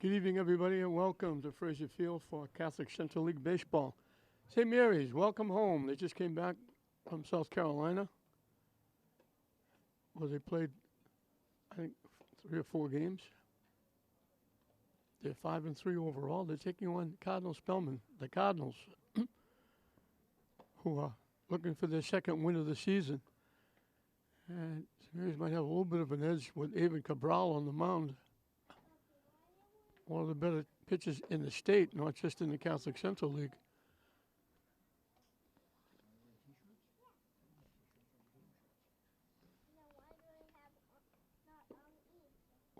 Good evening, everybody, and welcome to Fraser Field for Catholic Central League Baseball. St. Mary's, welcome home. They just came back from South Carolina, where they played, I think, 3 or 4 games. They're 5-3 overall. They're taking on Cardinal Spellman, the Cardinals, who are looking for their second win of the season. And St. Mary's might have a little bit of an edge with Avon Cabral on the mound. One of the better pitchers in the state, not just in the Catholic Central League.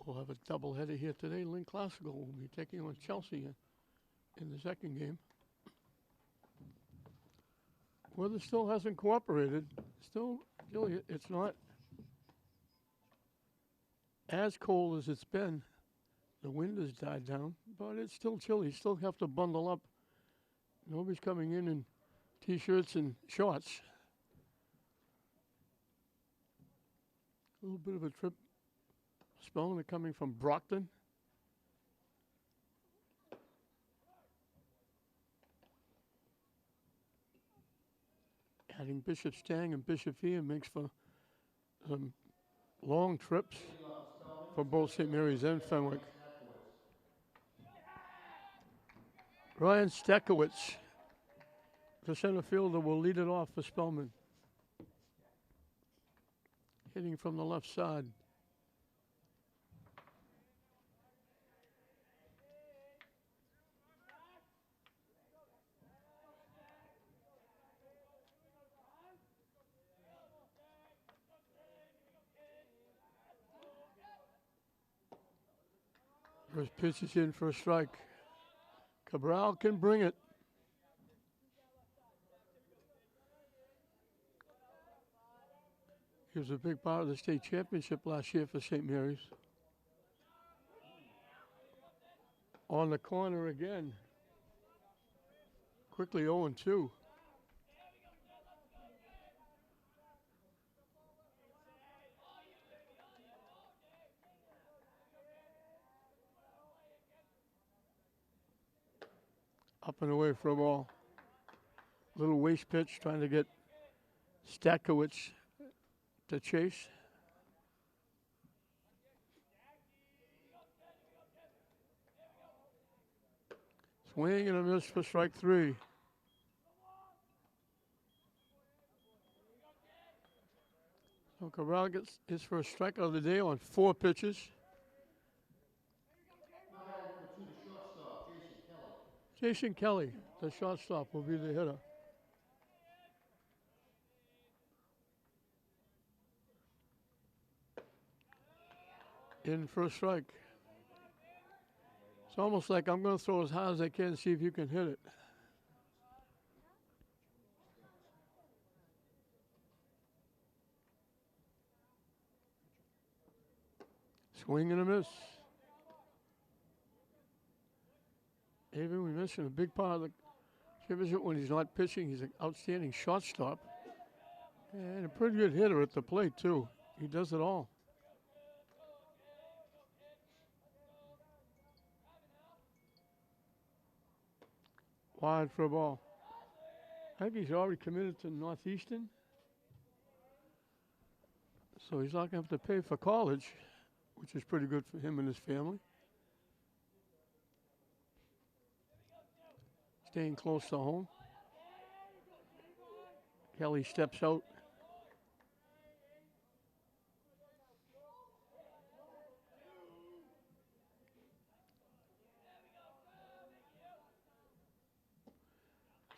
We'll have a doubleheader here today. Lynn Classical will be taking on Chelsea in the second game. Weather still hasn't cooperated. Still, really, it's not as cold as it's been. The wind has died down, but it's still chilly. You still have to bundle up. Nobody's coming in T-shirts and shorts. A little bit of a trip. Spellman coming from Brockton. Adding Bishop Stang and Bishop Ian makes for some long trips for both St. Mary's and Fenwick. Ryan Stekowitz, the center fielder, will lead it off for Spellman. Hitting from the left side. First pitch is in for a strike. Cabral can bring it. He was a big part of the state championship last year for St. Mary's. On the corner again. Quickly 0-2. Up and away for a ball. Little waste pitch trying to get Stakowicz to chase. Swing and a miss for strike 3. So Cabral gets his first strikeout of the day on 4 pitches. Jason Kelly, the shortstop, will be the hitter. In for a strike. It's almost like I'm going to throw as hard as I can and see if you can hit it. Swing and a miss. Even we mentioned a big part of the championship when he's not pitching. He's an outstanding shortstop and a pretty good hitter at the plate, too. He does it all. Wide for a ball. I think he's already committed to Northeastern, so he's not going to have to pay for college, which is pretty good for him and his family. Staying close to home. Kelly steps out.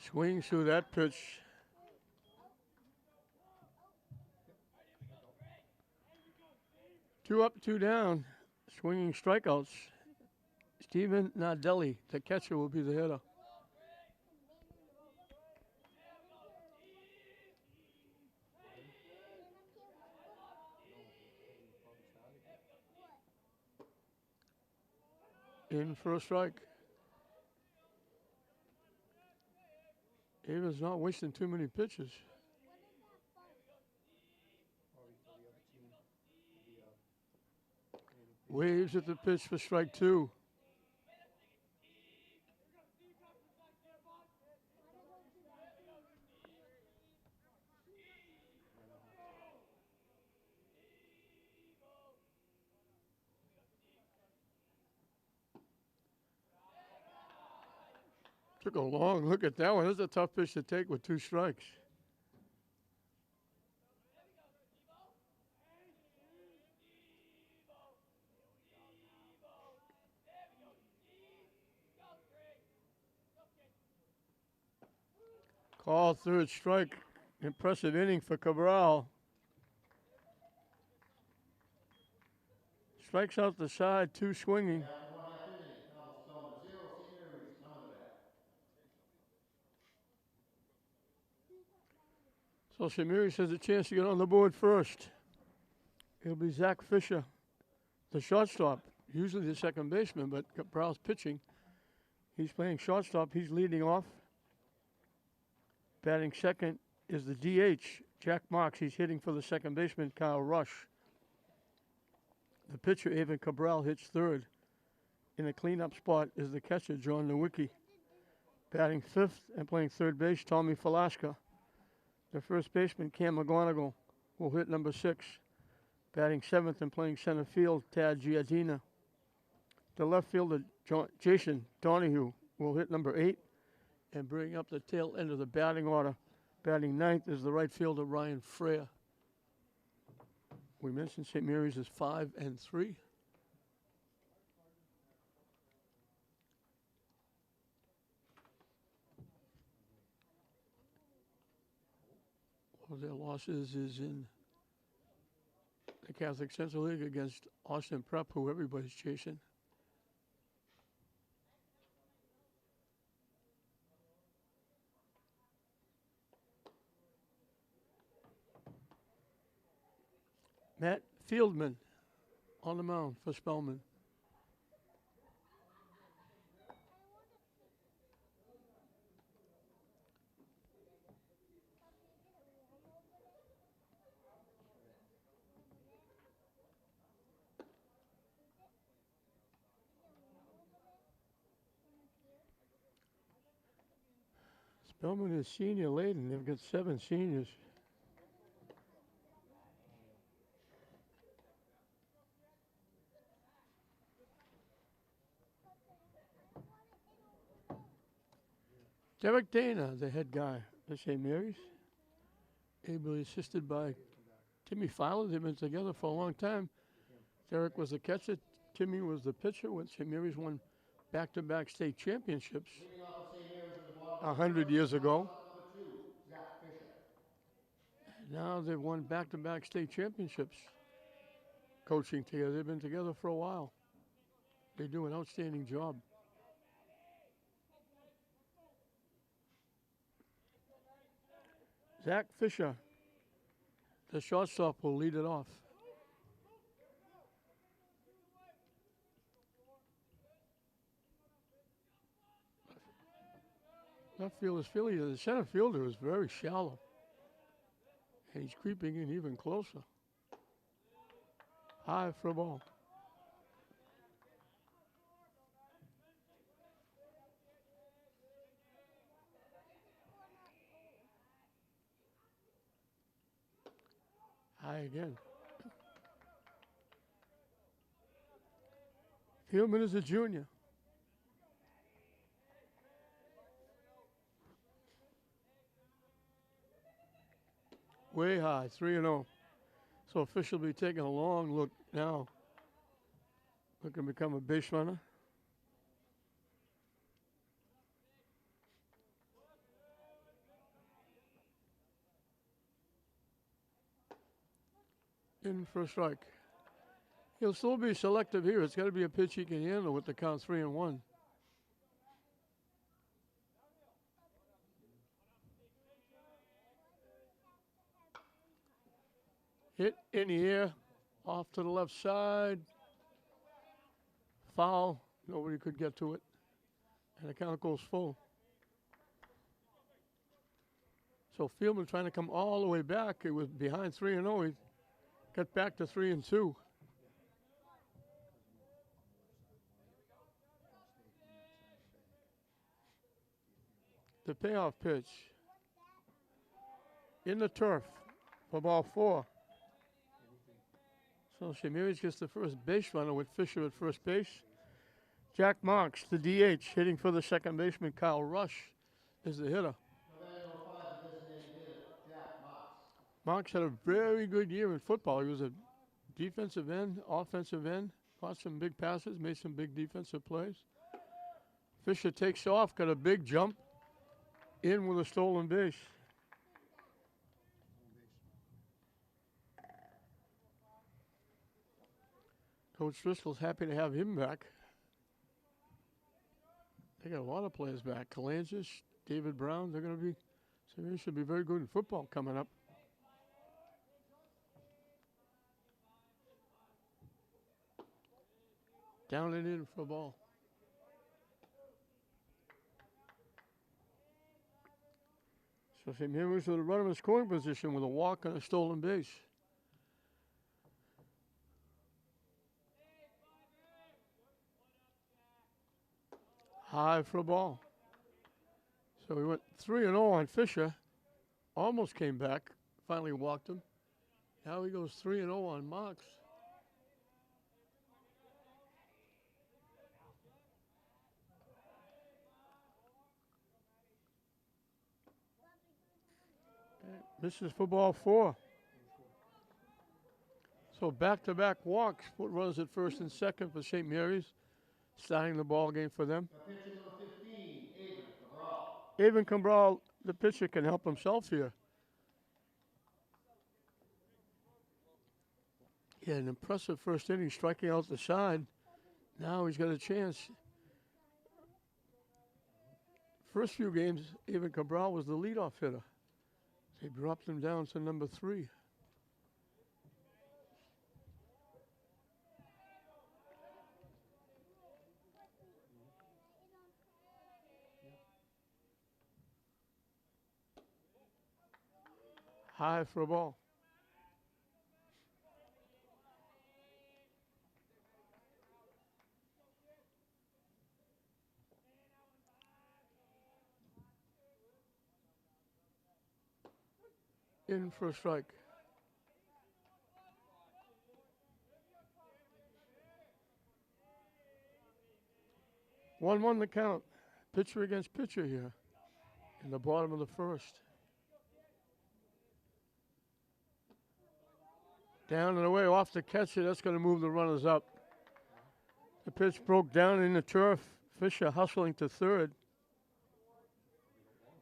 Swings through that pitch. Two up, 2 down. Swinging strikeouts. Stephen Nardelli, the catcher, will be the hitter. In for a strike. Ava's not wasting too many pitches. Waves at the pitch for strike 2. Took a long look at that one. That's a tough pitch to take with 2 strikes. Call 3rd strike. Impressive inning for Cabral. Strikes out the side, 2 swinging. So Samiris has a chance to get on the board first. It'll be Zach Fisher, the shortstop, usually the second baseman, but Cabral's pitching. He's playing shortstop. He's leading off. Batting second is the DH, Jack Marks. He's hitting for the second baseman, Kyle Rush. The pitcher, Evan Cabral, hits third. In the cleanup spot is the catcher, John Nowicki. Batting fifth and playing third base, Tommy Falaska. The first baseman, Cam McGonigal, will hit number 6. Batting seventh and playing center field, Tad Giardina. The left fielder, Jason Donahue, will hit number 8 and bring up the tail end of the batting order. Batting ninth is the right fielder, Ryan Freer. We mentioned St. Mary's is 5-3. One of their losses is in the Catholic Central League against Austin Prep, who everybody's chasing. Matt Fieldman on the mound for Spellman. Spellman is senior laden. They've got 7 seniors. Derek Dana, the head guy at St. Mary's, ably assisted by Timmy Fowler. They've been together for a long time. Derek was the catcher. Timmy was the pitcher when St. Mary's won back-to-back state championships 100 years ago. Now they've won back-to-back state championships coaching together. They've been together for a while. They do an outstanding job. Zach Fisher, the shortstop, will lead it off. Left field is Philly. The center fielder is very shallow. And he's creeping in even closer. High for a ball. High again. Fieldman is a junior. Way high, 3-0. So Fish will be taking a long look now. Looking to become a base runner. In for a strike. He'll still be selective here. It's got to be a pitch he can handle with the count 3-1. Hit in the air, off to the left side. Foul. Nobody could get to it. And the count goes full. So Fieldman trying to come all the way back. It was behind 3-0. He got back to 3-2. The payoff pitch. In the turf for ball 4. So St. Mary's gets the first base runner with Fisher at first base. Jack Marks, the DH, hitting for the second baseman. Kyle Rush is the hitter. Marks had a very good year in football. He was a defensive end, offensive end, caught some big passes, made some big defensive plays. Fisher takes off, got a big jump, in with a stolen base. Coach Driscoll's happy to have him back. They got a lot of players back. Kalangis, David Brown, they're going to be, so they should be very good in football coming up. Down and in for a ball. So St. Mary's with a runner in scoring position with a walk and a stolen base. High for a ball. So we went 3-0 on Fisher. Almost came back. Finally walked him. Now he goes 3-0 on Marks. Misses for ball 4. So back-to-back walks put runners at first and second for St. Mary's. Starting the ball game for them. Avon Cabral, the pitcher, can help himself here. He had an impressive first inning, striking out the side. Now he's got a chance. First few games, Avon Cabral was the leadoff hitter. They dropped him down to number 3. High for a ball. In for a strike. 1-1 the count. Pitcher against pitcher here in the bottom of the first. Down and away off the catcher. That's going to move the runners up. The pitch broke down in the turf. Fisher hustling to third.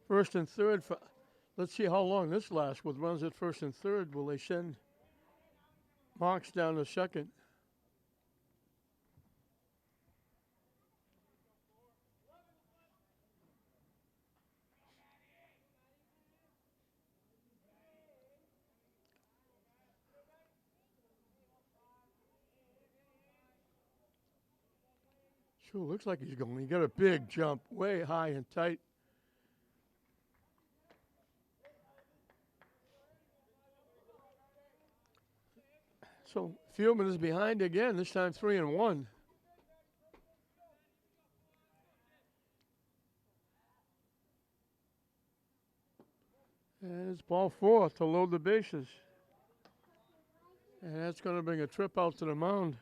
First and third. Let's see how long this lasts with runs at first and third. Will they send Marks down to second? Sure looks like he's going. He got a big jump, way high and tight. So Fieldman is behind again, this time 3-1. And it's ball 4 to load the bases. And that's going to bring a trip out to the mound.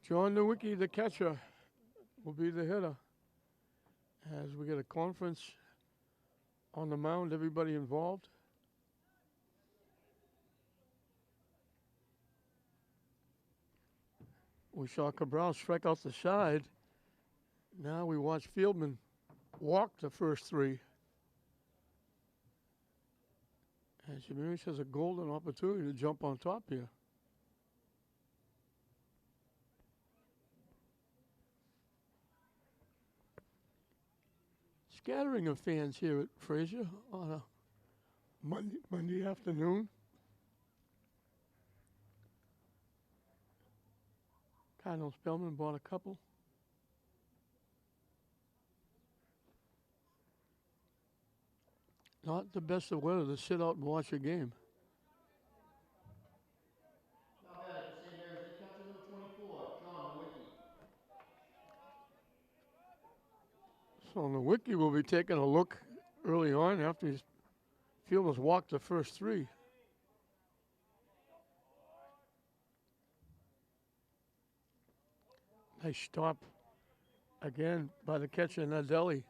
John Nowicki, the catcher, will be the hitter. As we get a conference on the mound, everybody involved. We saw Cabral strike out the side. Now we watch Fieldman walk the first 3. And Jimenez has a golden opportunity to jump on top here. Scattering of fans here at Fraser on a Monday afternoon. Cardinal Spellman bought a couple. Not the best of weather to sit out and watch a game. So Nowicki will be taking a look early on after his Fieldman's walked the first 3. Nice stop again by the catcher, Nadelli.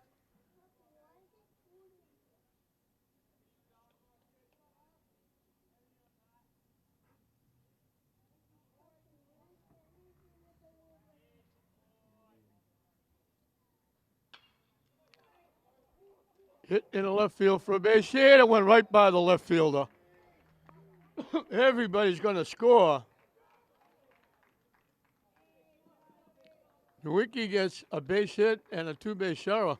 Hit in the left field for a base hit. It went right by the left fielder. Everybody's going to score. Nowicki gets a base hit and a two-base error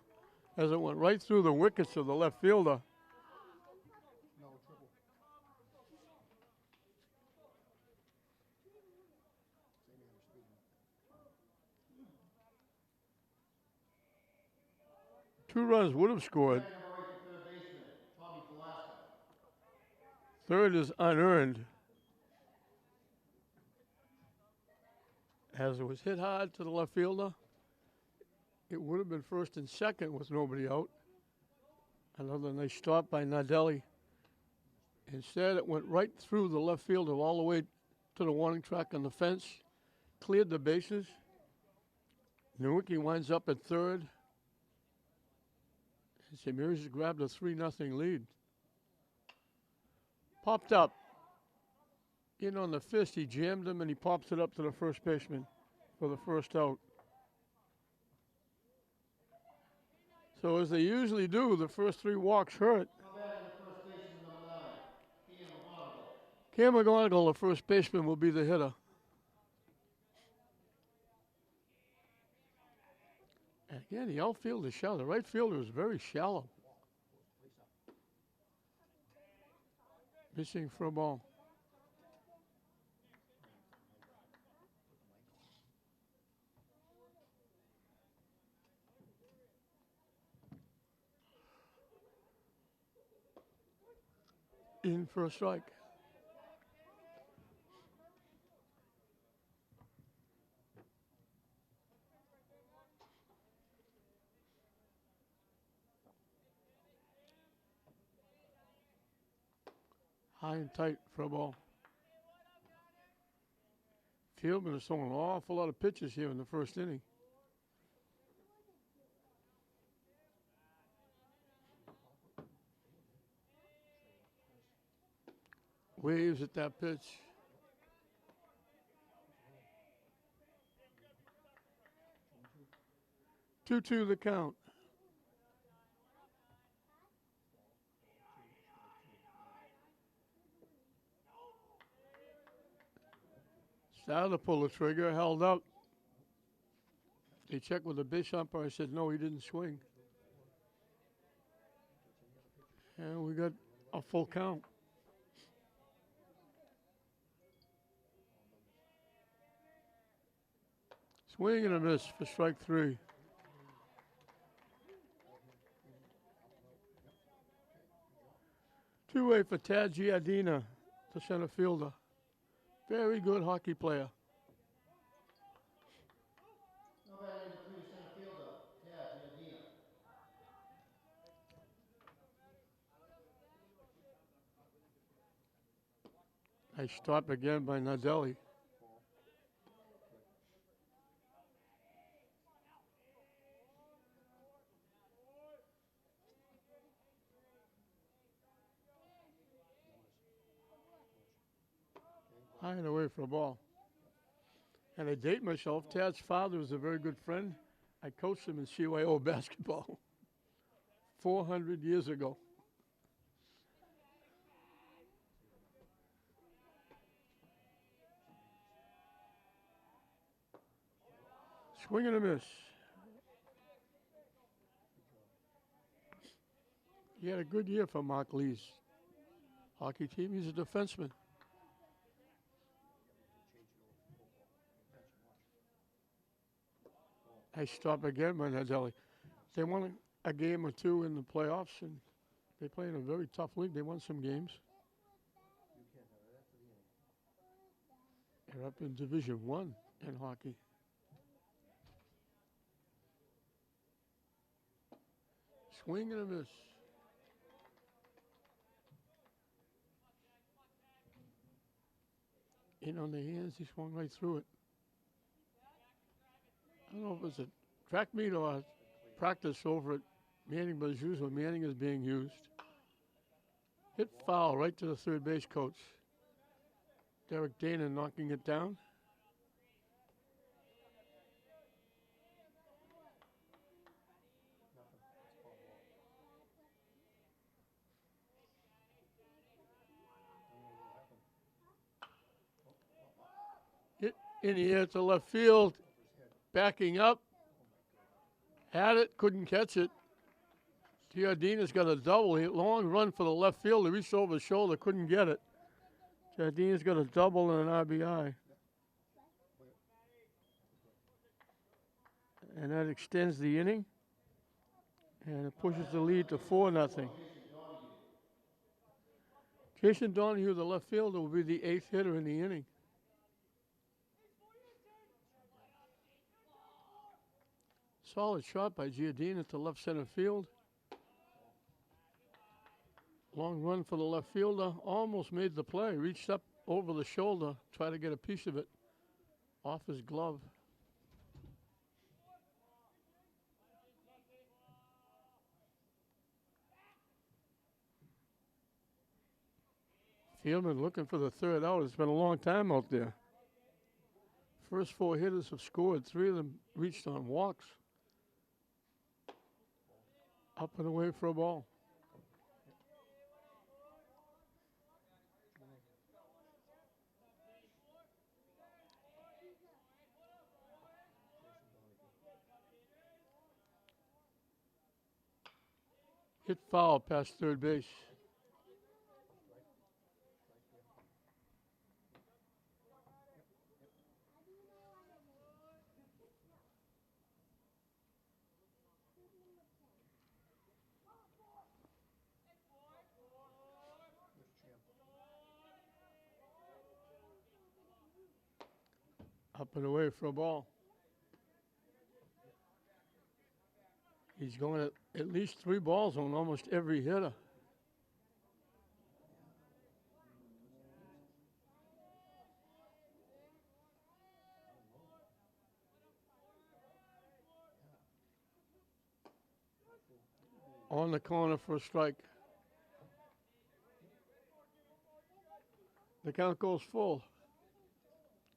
as it went right through the wickets of the left fielder. Two runs would have scored. Third is unearned. As it was hit hard to the left fielder, it would have been first and second with nobody out. Another nice stop by Nadelli. Instead, it went right through the left fielder all the way to the warning track on the fence, cleared the bases. Nowicki winds up at third. And St. Mary's grabbed a 3-0 lead. Popped up. In on the fist, he jammed him and he pops it up to the first baseman for the first out. So as they usually do, the first three walks hurt. Cam McGonigal, the first baseman, will be the hitter. And again, the outfield is shallow. The right fielder is very shallow. Missing for a ball. In for a strike. High and tight for a ball. Fieldman has thrown an awful lot of pitches here in the first inning. Waves at that pitch. 2-2 the count. Started to pull the trigger, held up. They checked with the base umpire. I said, no, he didn't swing. And we got a full count. Swing and a miss for strike three. Two-way for Tad Giardina, the center fielder. Very good hockey player. Nice stop again by Nadelli. High and away for a ball. And I date myself. Tad's father was a very good friend. I coached him in CYO basketball 400 years ago. Swing and a miss. He had a good year for Mark Lee's hockey team. He's a defenseman. Nice stop again by Nadelli. They won a game or two in the playoffs, and they play in a very tough league. They won some games. They're up in Division I in hockey. Swing and a miss. In on the hands, he swung right through it. don't know if it's a track meet or practice over at Manning, but as usual, Manning is being used. Hit foul right to the third base coach. Derek Dana knocking it down. Hit in the air to left field. Backing up. Had it, couldn't catch it. Giardina's got a double. Long run for the left field. He reached over his shoulder, couldn't get it. Giardina's got a double and an RBI. And that extends the inning. And it pushes the lead to 4-0. Jason Donahue, the left fielder, will be the 8th hitter in the inning. Solid shot by Giardina to left center field. Long run for the left fielder. Almost made the play. Reached up over the shoulder. Tried to get a piece of it off his glove. Fieldman looking for the third out. It's been a long time out there. First 4 hitters have scored. 3 of them reached on walks. Up and away for a ball. Hit foul past third base. Up and away for a ball. He's going at least 3 balls on almost every hitter. On the corner for a strike. The count goes full.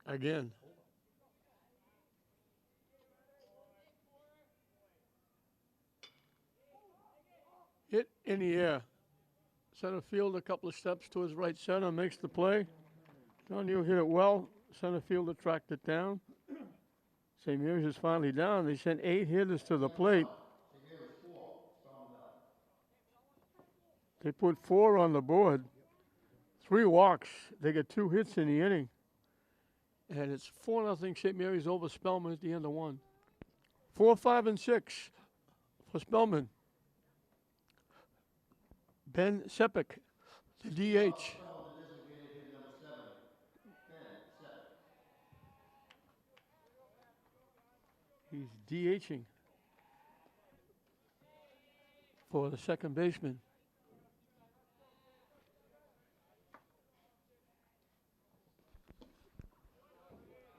Again. Hit in the air. Center field a couple of steps to his right center, makes the play. Donahue hit it well. Center fielder tracked it down. St. Mary's is finally down. They sent 8 hitters to the plate. They put 4 on the board. 3 walks. They get 2 hits in the inning. And it's 4-0 St. Mary's over Spellman at the end of 1. 4, 5, and 6 for Spellman. Ben Sepik, the DH. He's DHing for the second baseman.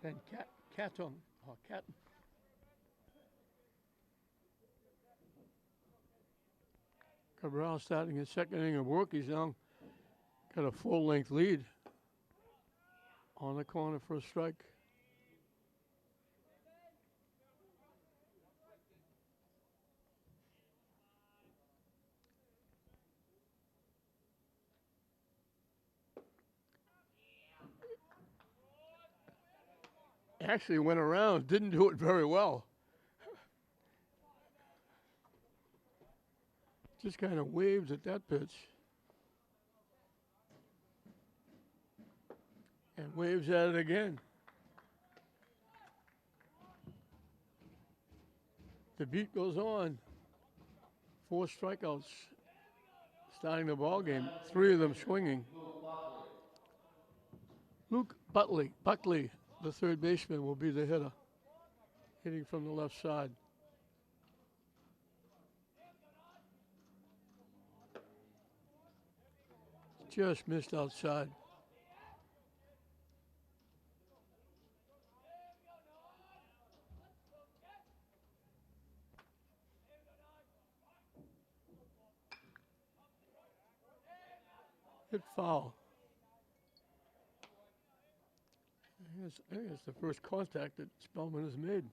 Ben Catton. Cabral starting his second inning of work. He's now got a full-length lead on the corner for a strike. Actually went around, didn't do it very well. Just kind of waves at that pitch. And waves at it again. The beat goes on. 4 strikeouts starting the ball game. 3 of them swinging. Luke Buckley, the third baseman, will be the hitter, hitting from the left side. Just missed outside. Hit foul. I think it's the first contact that Spellman has made.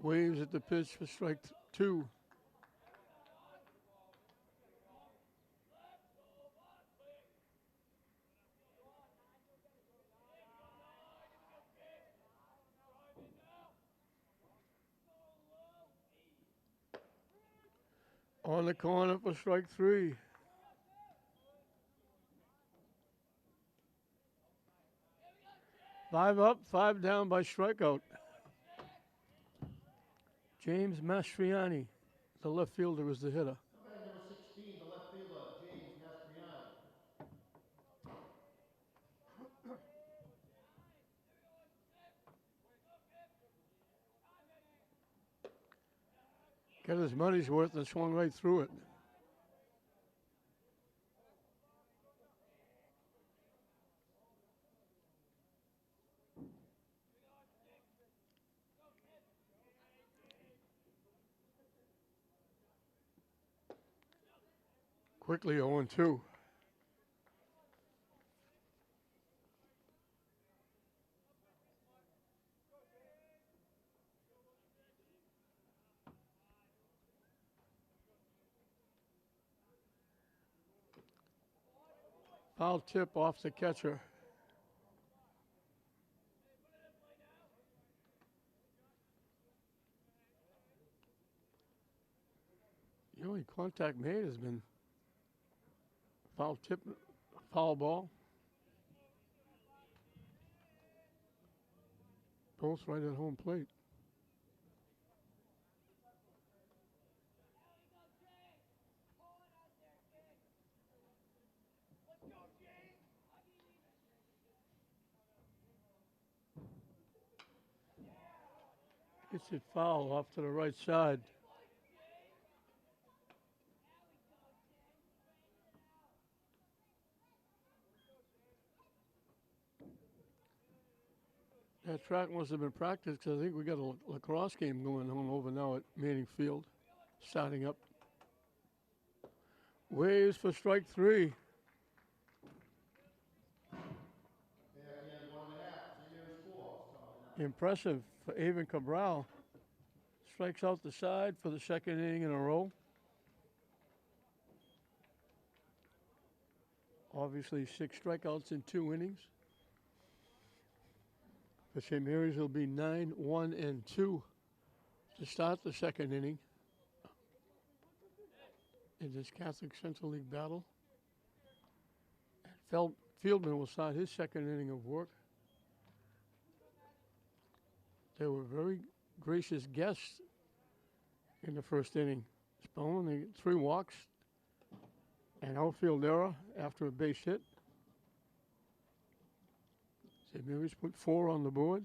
Waves at the pitch for strike two. On the corner for strike three. Five up, five down by strikeout. James Mastriani, the left fielder, is the hitter. Number 16, the left fielder, James Mastriani. Got his money's worth and swung right through it. Quickly 0-2. Foul tip off the catcher. The only contact made has been foul tip, foul ball. Both right at home plate. Gets it foul off to the right side. That track must have been practiced because I think we got a lacrosse game going on over now at Manning Field, starting up. Waves for strike three. Impressive for Avon Cabral. Strikes out the side for the second inning in a row. Obviously 6 strikeouts in 2 innings. For St. Mary's, it'll be 9-1-2 to start the second inning in this Catholic Central League battle. Fieldman will start his second inning of work. They were very gracious guests in the first inning. Spellman, they 3 walks, an outfield error after a base hit. St. Mary's put 4 on the board.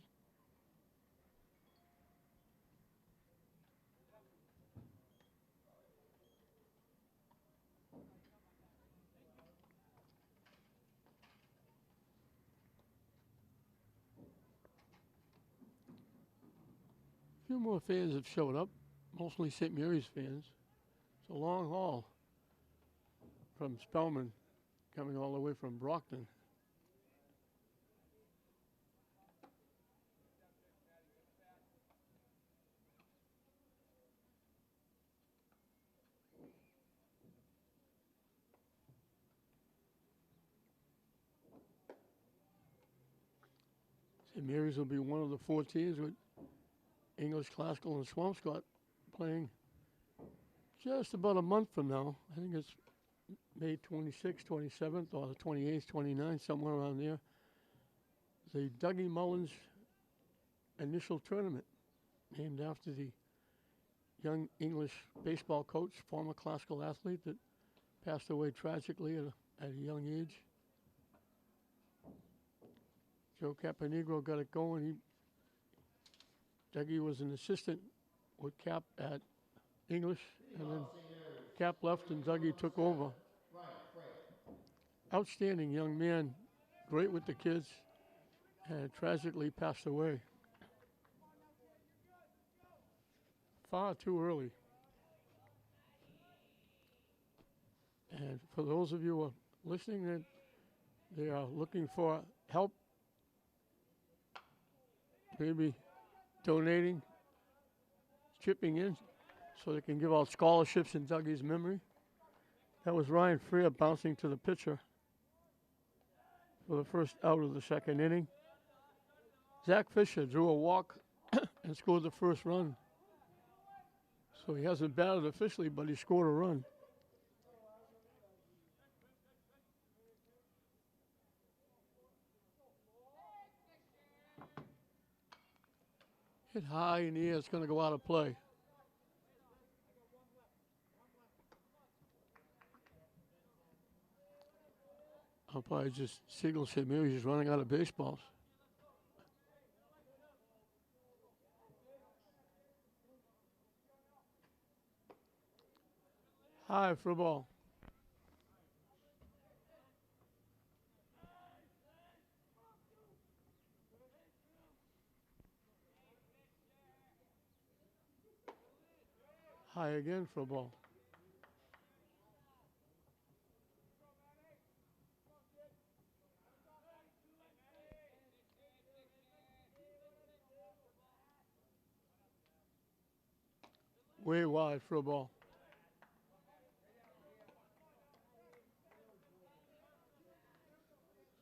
A few more fans have showed up, mostly St. Mary's fans. It's a long haul from Spellman, coming all the way from Brockton. St. Mary's will be one of the 4 teams with English Classical and Swampscott playing just about a month from now. I think it's May 26th, 27th, or the 28th, 29th, somewhere around there. The Dougie Mullins initial tournament, named after the young English baseball coach, former classical athlete that passed away tragically at a young age. Joe Caponegro got it going. Dougie was an assistant with Cap at English, and then Cap left and Dougie took over. Outstanding young man, great with the kids, and tragically passed away. far too early. And for those of you who are listening, that they are looking for help, maybe donating, chipping in, so they can give out scholarships in Dougie's memory. That was Ryan Freer bouncing to the pitcher for the first out of the second inning. Zach Fisher drew a walk and scored the first run. So he hasn't batted officially, but he scored a run. Hit high in the air, it's going to go out of play. Umpire just signals him, maybe he's running out of baseballs. High for a ball. High again for a ball. Way wide for a ball.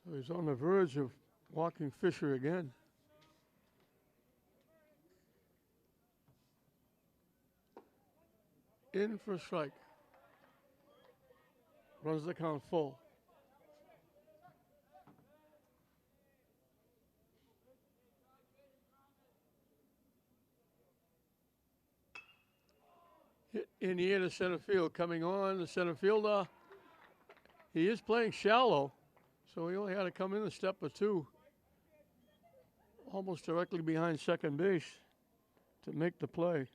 So he's on the verge of walking Fisher again. In for a strike. Runs the count full. Hit in the air to center field. Coming on, the center fielder. He is playing shallow, so he only had to come in a step or two. Almost directly behind second base to make the play.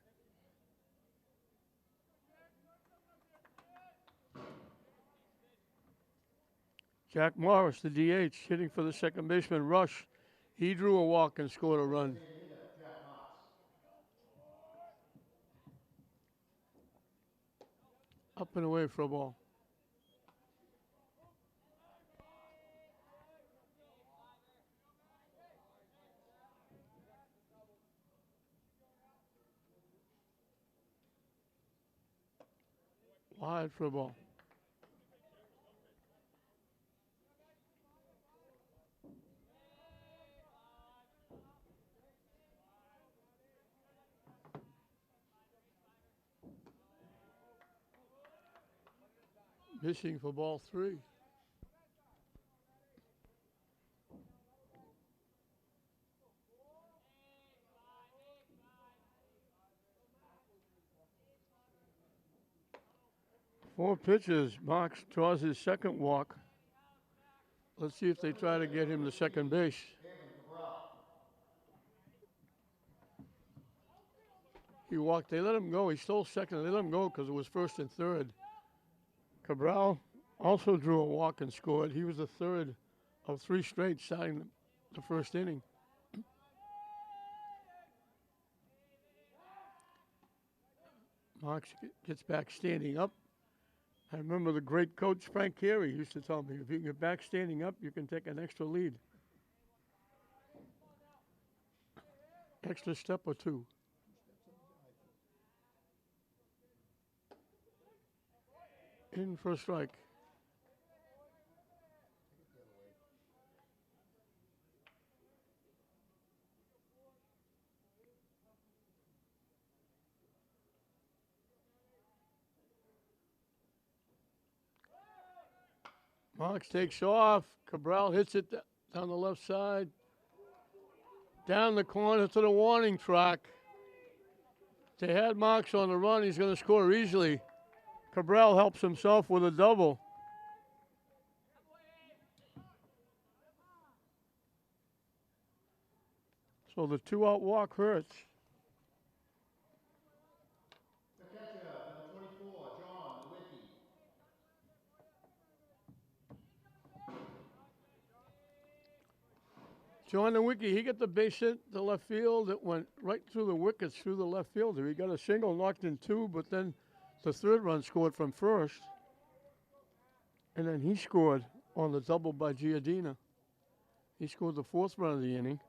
Jack Morris, the DH, hitting for the second baseman, Rush. He drew a walk and scored a run. Up and away for a ball. Wide for a ball. Missing for ball three. Four pitches. Marks draws his second walk. Let's see if they try to get him to second base. He walked. They let him go. He stole second. They let him go because it was first and third. Cabral also drew a walk and scored. He was the third of three straight starting the first inning. Marks gets back standing up. I remember the great coach Frank Carey used to tell me, if you can get back standing up, you can take an extra lead. Extra step or two. In for a strike. Marks takes off. Cabral hits it down the left side. Down the corner to the warning track. They had Marks on the run. He's going to score easily. Cabral helps himself with a double. So the two-out walk hurts. The catcher, number 24, John Nowicki. John Nowicki, he got the base hit to left field. It went right through the wickets, through the left fielder. He got a single, knocked in two, but then the third run scored from first. And then he scored on the double by Giardina. He scored the fourth run of the inning.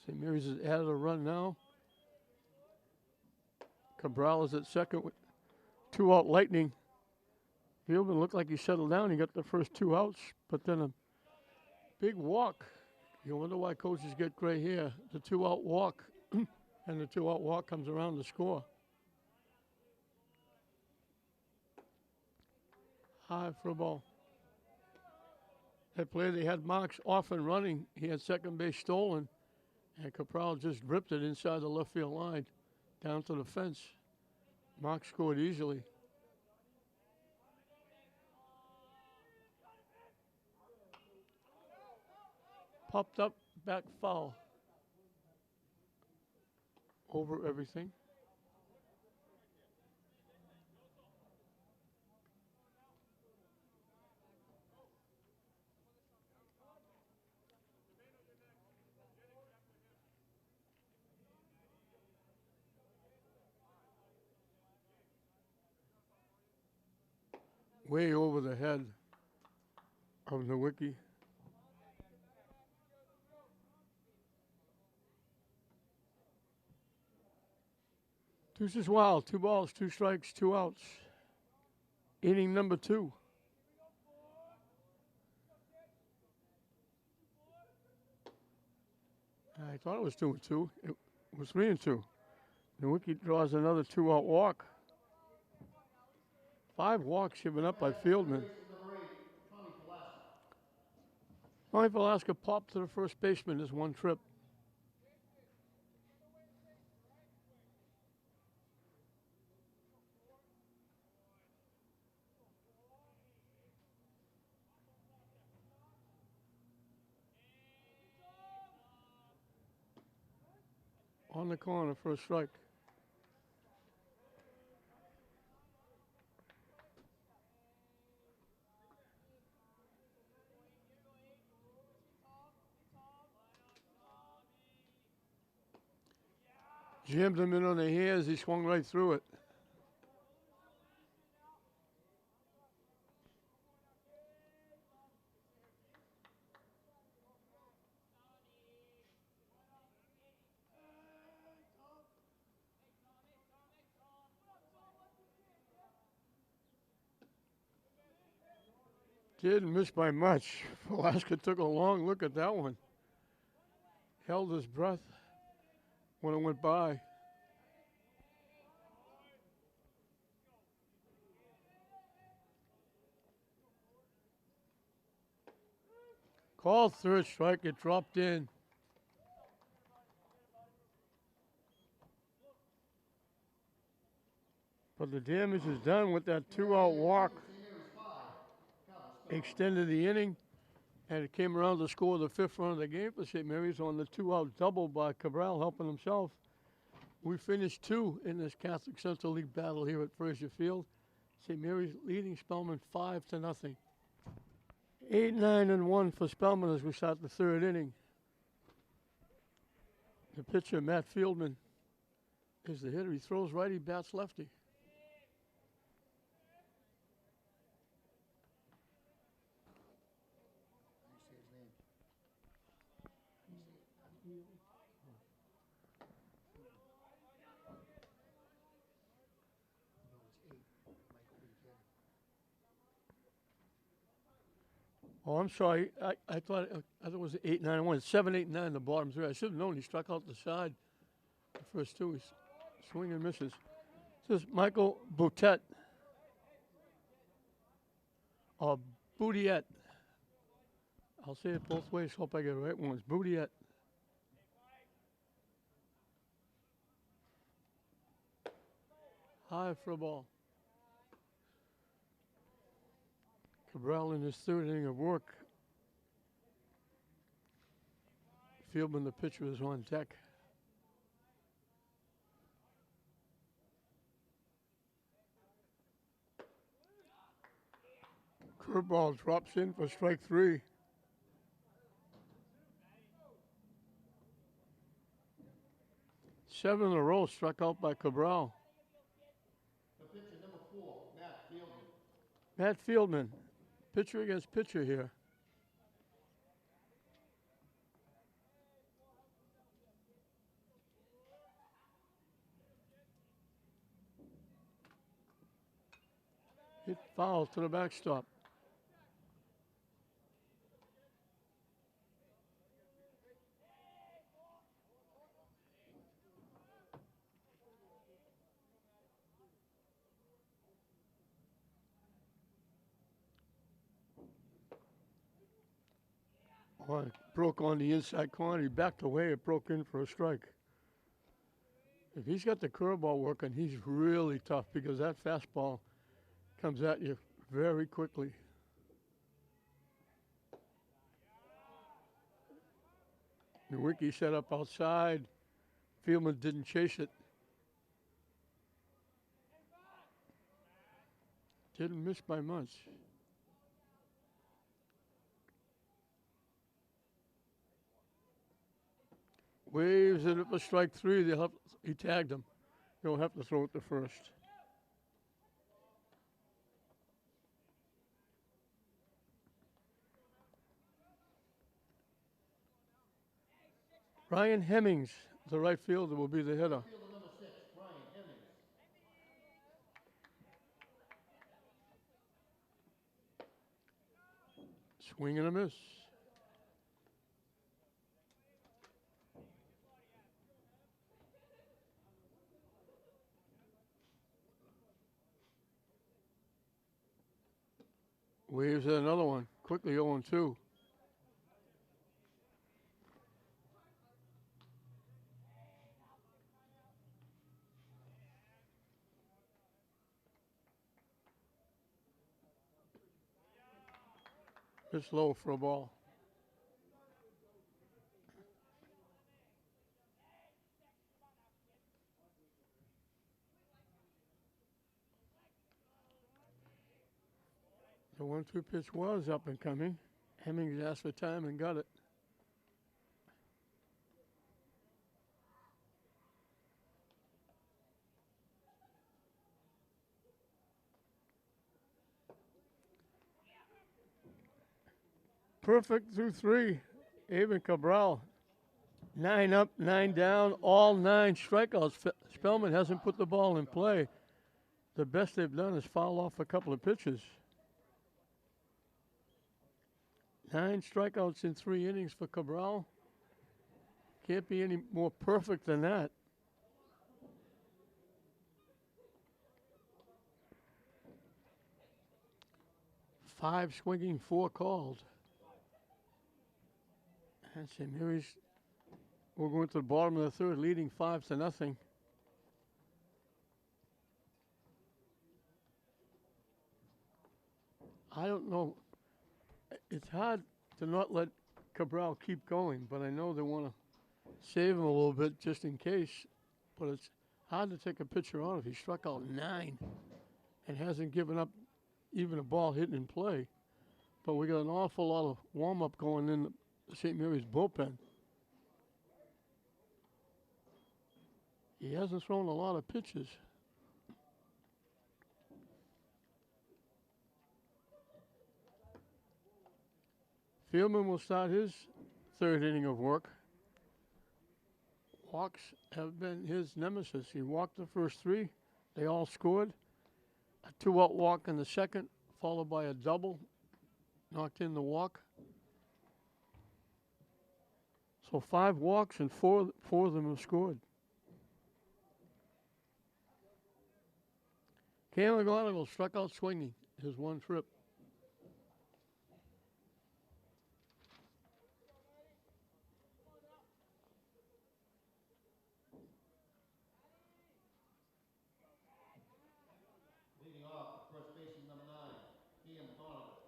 St. Mary's has added a run now. Cabral is at second with 2 out Lightning. Fieldman looked like he settled down. He got the first 2 outs, but then a big walk. You wonder why coaches get gray hair. The 2 out walk, and the 2 out walk comes around to score. High for a ball. That play, they had Marks off and running. He had second base stolen, and Cabral just ripped it inside the left field line down to the fence. Marks scored easily. Popped up, back foul. Over everything. Way over the head of Nowicki. Deuces Wild, 2 balls, 2 strikes, 2 outs. Inning number 2. I thought it was 2-2. It was 3-2. Nowicki draws another 2 out walk. 5 walks given up by Fieldman. Tony Velasco popped to the first baseman as 1 trip. On the corner, first strike. Jammed him in on the hands. He swung right through it. Didn't miss by much. Velasco took a long look at that one. Held his breath when it went by. Called third strike. It dropped in. But the damage is done with that 2 out walk. Extended the inning, and it came around to score the 5th run of the game for St. Mary's on the 2 out double by Cabral, helping himself. We finished 2 in this Catholic Central League battle here at Frazier Field. St. Mary's leading Spellman 5-0. 8-9-1 for Spellman as we start the 3rd inning. The pitcher, Matt Fieldman, is the hitter. He throws right, he bats lefty. Oh, I'm sorry. I thought it was 8-9-1. It's 7-8-9, the bottom 3. I should have known. He struck out the side. The first 2, he's swing and misses. This is Michael Boutet. Or Boudiette. I'll say it both ways. Hope I get it right. One is Boudiette. High for a ball. Cabral in his 3rd inning of work. Fieldman, the pitcher, is on deck. Curveball drops in for strike 3. 7 in a row struck out by Cabral. The pitcher, number 4, Matt Fieldman. Matt Fieldman, pitcher against pitcher here. Hit foul to the backstop. Oh, it broke on the inside corner. He backed away. It broke in for a strike. If he's got the curveball working, he's really tough because that fastball comes at you very quickly. Nowicki set up outside. Fieldman didn't chase it. Didn't miss by much. Waves it up a strike 3. He tagged him. He'll have to throw it to first. Ryan Hemmings, the right fielder, will be the hitter. Fielder, number 6, Brian Hemmings. Swing and a miss. Waves at another one. Quickly 0-2. It's low for a ball. The 1-2 pitch was up and coming. Hemmings asked for time and got it. Perfect through 3. Avon Cabral. 9 up, 9 down, all 9 strikeouts. Spellman hasn't put the ball in play. The best they've done is foul off a couple of pitches. 9 strikeouts in 3 innings for Cabral. Can't be any more perfect than that. Five swinging, 4 called. And St. Mary's will go into the bottom of the 3rd, leading 5-0. I don't know. It's hard to not let Cabral keep going, but I know they want to save him a little bit just in case. But it's hard to take a pitcher on if he struck out 9 and hasn't given up even a ball hit in play. But we got an awful lot of warm-up going in the St. Mary's bullpen. He hasn't thrown a lot of pitches. Fieldman will start his 3rd inning of work. Walks have been his nemesis. He walked the first 3. They all scored. A 2-out walk in the 2nd, followed by a double. Knocked in the walk. So 5 walks and four of them have scored. Cam McGonigal struck out swinging his 1 trip. Leading off, first baseman, number 9, Cam McGonigal.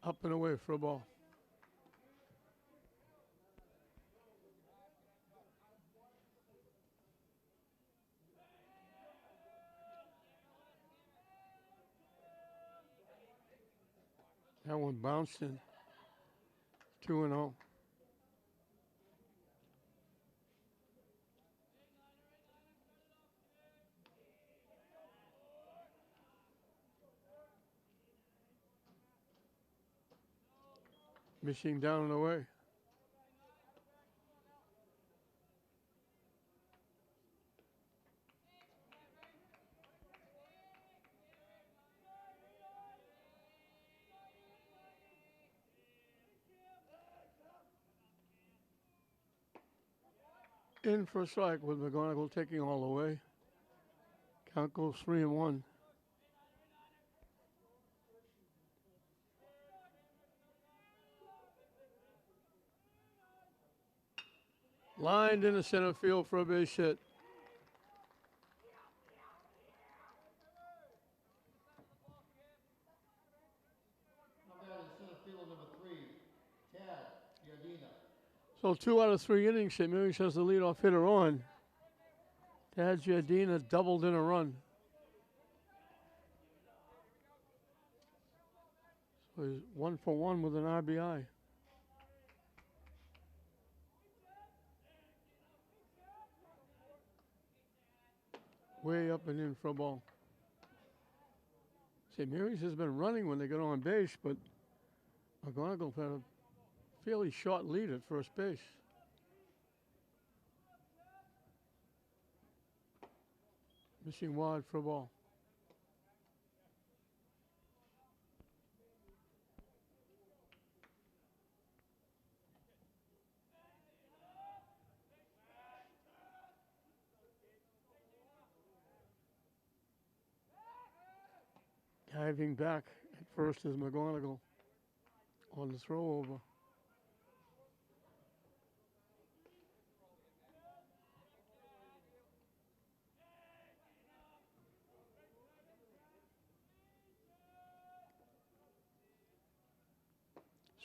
Up and away for a ball. That one bounced in. 2-0. Missing down and away. In for a strike with McGonigal taking all the way. Count goes 3-1. Lined into center field for a base hit. Now batting center fielder number 3, Tad Giardina. So 2 out of 3 innings, St. Mary's has the leadoff hitter on. Tad Giardina doubled in a run. So he's 1 for 1 with an RBI. Way up and in for a ball. St. Mary's has been running when they get on base, but McGonigal had a fairly short lead at first base. Missing wide for a ball. Diving back at first is McGonigal on the throw over.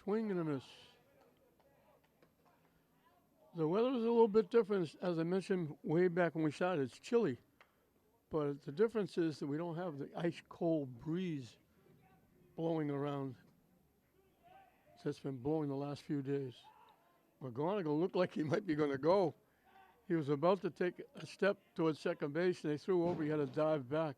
Swing and a miss. The weather is a little bit different, as I mentioned way back when we started. It's chilly, but the difference is that we don't have the ice cold breeze blowing around. It's been blowing the last few days. McGonigal looked like he might be going to go. He was about to take a step towards second base, and they threw over. He had to dive back.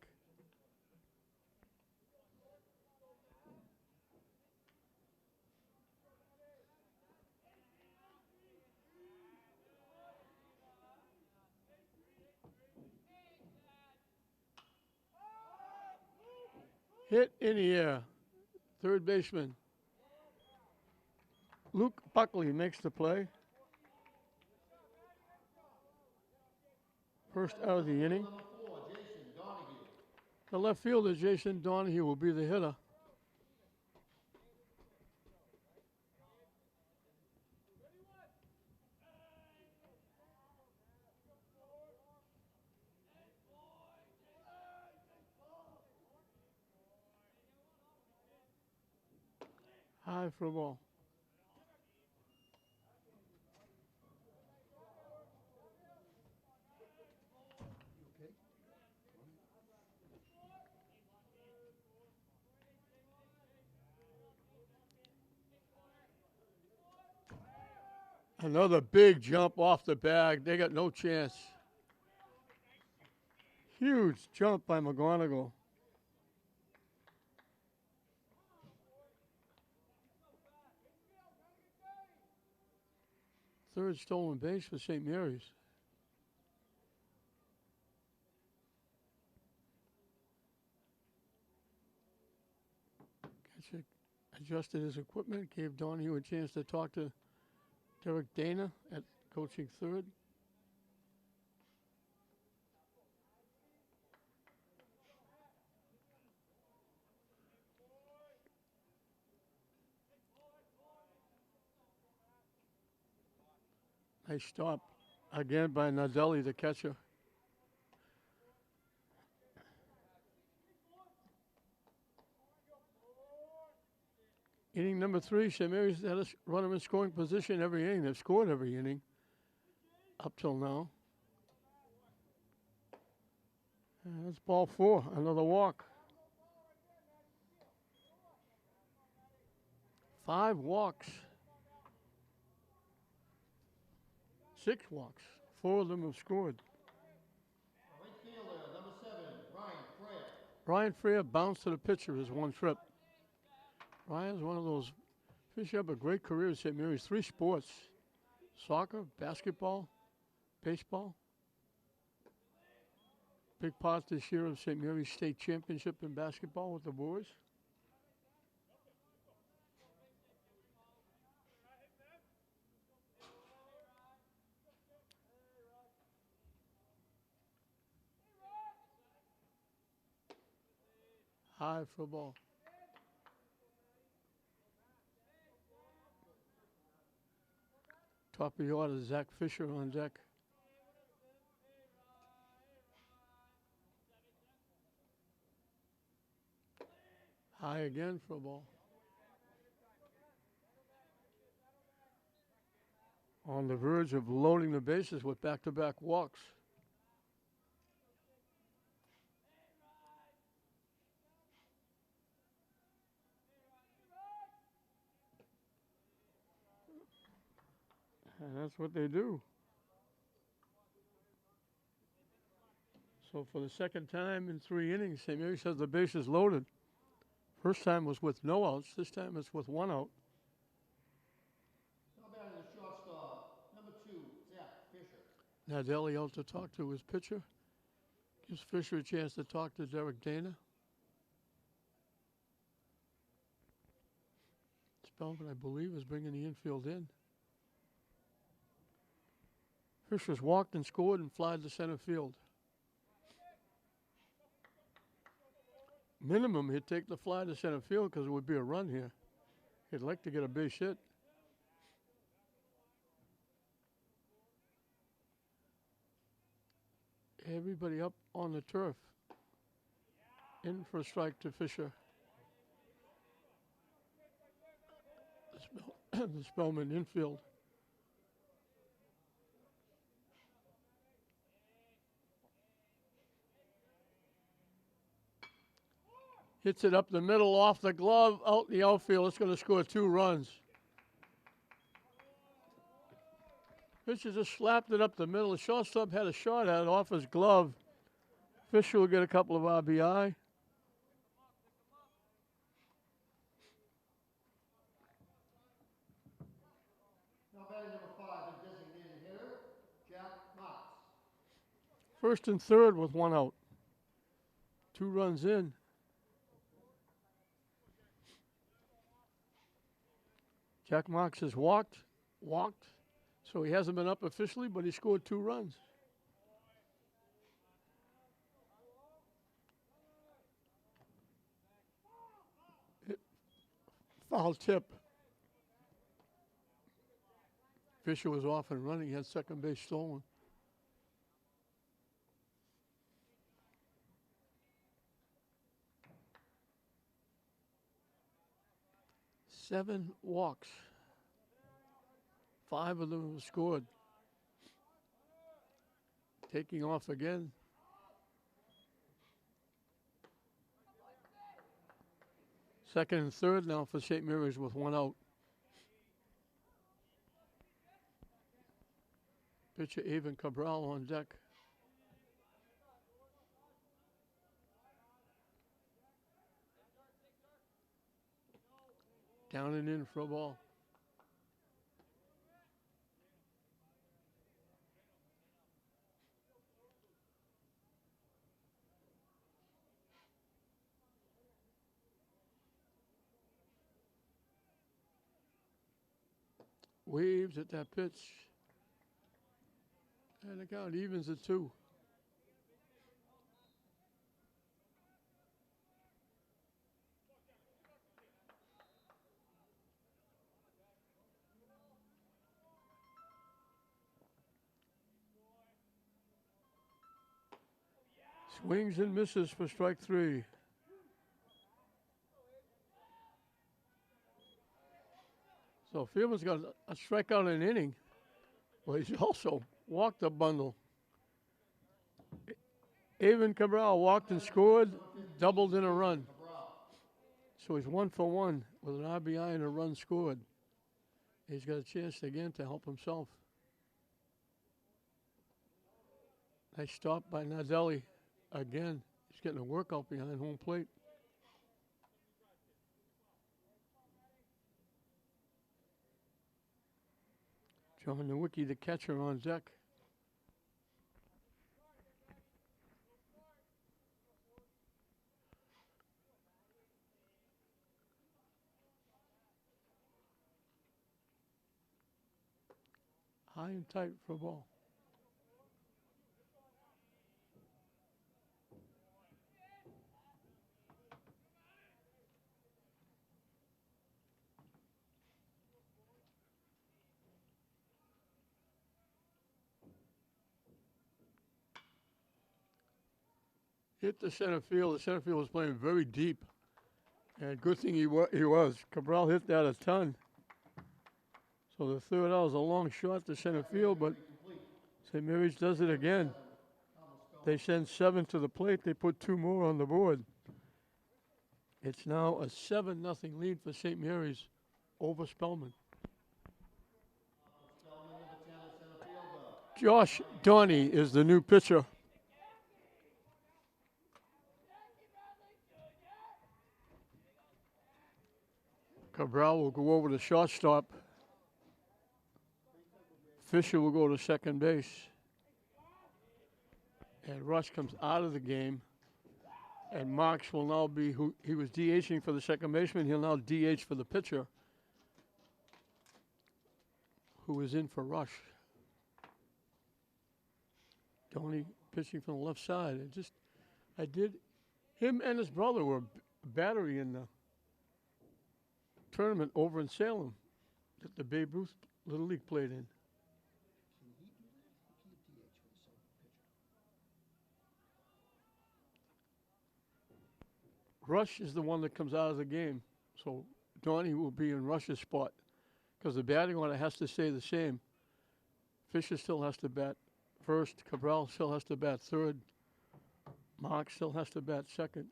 Hit in the air. Third baseman Luke Buckley makes the play. First out of the inning. Number 4, Jason Donahue. The left fielder, Jason Donahue, will be the hitter. High for a ball. Another big jump off the bag. They got no chance. Huge jump by McGonigal. Third stolen base for St. Mary's. Ketchuk adjusted his equipment, gave Donahue a chance to talk to Derek Dana at coaching third. Nice stop again by Nadelli, the catcher. Inning number 3, St. Mary's had a runner in scoring position every inning. They've scored every inning up till now. And that's ball 4, another walk. 5 walks. 6 walks. 4 of them have scored. Right fielder, number 7, Ryan Freya. Ryan Freya bounced to the pitcher his one trip. Ryan's one of those fish have a great career at St. Mary's. 3 sports: soccer, basketball, baseball. Big part this year of St. Mary's state championship in basketball with the boys. High for ball. Top of the order, Zach Fisher on deck. High again for a ball. On the verge of loading the bases with back-to-back walks. And that's what they do. So for the second time in 3 innings, St. Mary's has the bases loaded. First time was with no outs. This time it's with 1 out. Now batting the shortstop, number 2, Zach Fisher. Nadelli out to talk to his pitcher. Gives Fisher a chance to talk to Derek Dana. Spellman, I believe, is bringing the infield in. Fisher's walked and scored and flied to center field. Minimum, he'd take the fly to center field because it would be a run here. He'd like to get a base hit. Everybody up on the turf. In for a strike to Fisher. The Spellman infield. Hits it up the middle, off the glove, out in the outfield. It's going to score 2 runs. Fisher just slapped it up the middle. The shortstop had a shot at it off his glove. Fisher will get a couple of RBI. Now batting number 5, the designated hitter, Jack Knox. First and third with 1 out. 2 runs in. Jack Marks has walked, so he hasn't been up officially, but he scored 2 runs. Foul tip. Fisher was off and running. He had second base stolen. Seven walks. 5 of them have scored. Taking off again. Second and third now for St. Mary's with 1 out. Pitcher Avon Cabral on deck. Down and in for a ball. Waves at that pitch. And the count evens at 2. Swings and misses for strike 3. So Fieldman's got a strikeout in an inning, but he's also walked a bundle. Avon Cabral walked and scored, doubled in a run. So he's 1 for 1 with an RBI and a run scored. He's got a chance again to help himself. Nice stop by Nazelli. Again, he's getting a workout behind home plate. John Nowicki, the catcher, on deck. High and tight for a ball. Hit the center field. The center field was playing very deep. And good thing he was. Cabral hit that a ton. So the third out was a long shot to center field, but St. Mary's does it again. They send 7 to the plate. They put 2 more on the board. It's now a 7-0 lead for St. Mary's over Spellman. Josh Donnie is the new pitcher. Cabral will go over to shortstop. Fisher will go to second base. And Rush comes out of the game. And Marks will now be, who he was DHing for the second baseman, he'll now DH for the pitcher, who is in for Rush. Donnie pitching from the left side. Him and his brother were battery in the tournament over in Salem that the Babe Ruth Little League played in. Rush is the one that comes out of the game. So Donnie will be in Rush's spot because the batting order has to stay the same. Fisher still has to bat first. Cabral still has to bat third. Mark still has to bat second.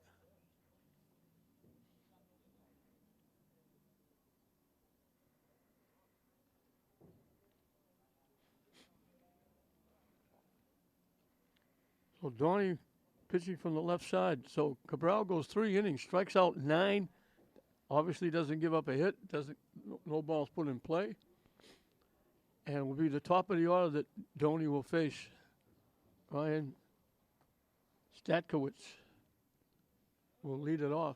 So Donnie pitching from the left side. So Cabral goes 3 innings, strikes out 9. Obviously doesn't give up a hit. No balls put in play. And will be the top of the order that Donnie will face. Ryan Statkowitz will lead it off.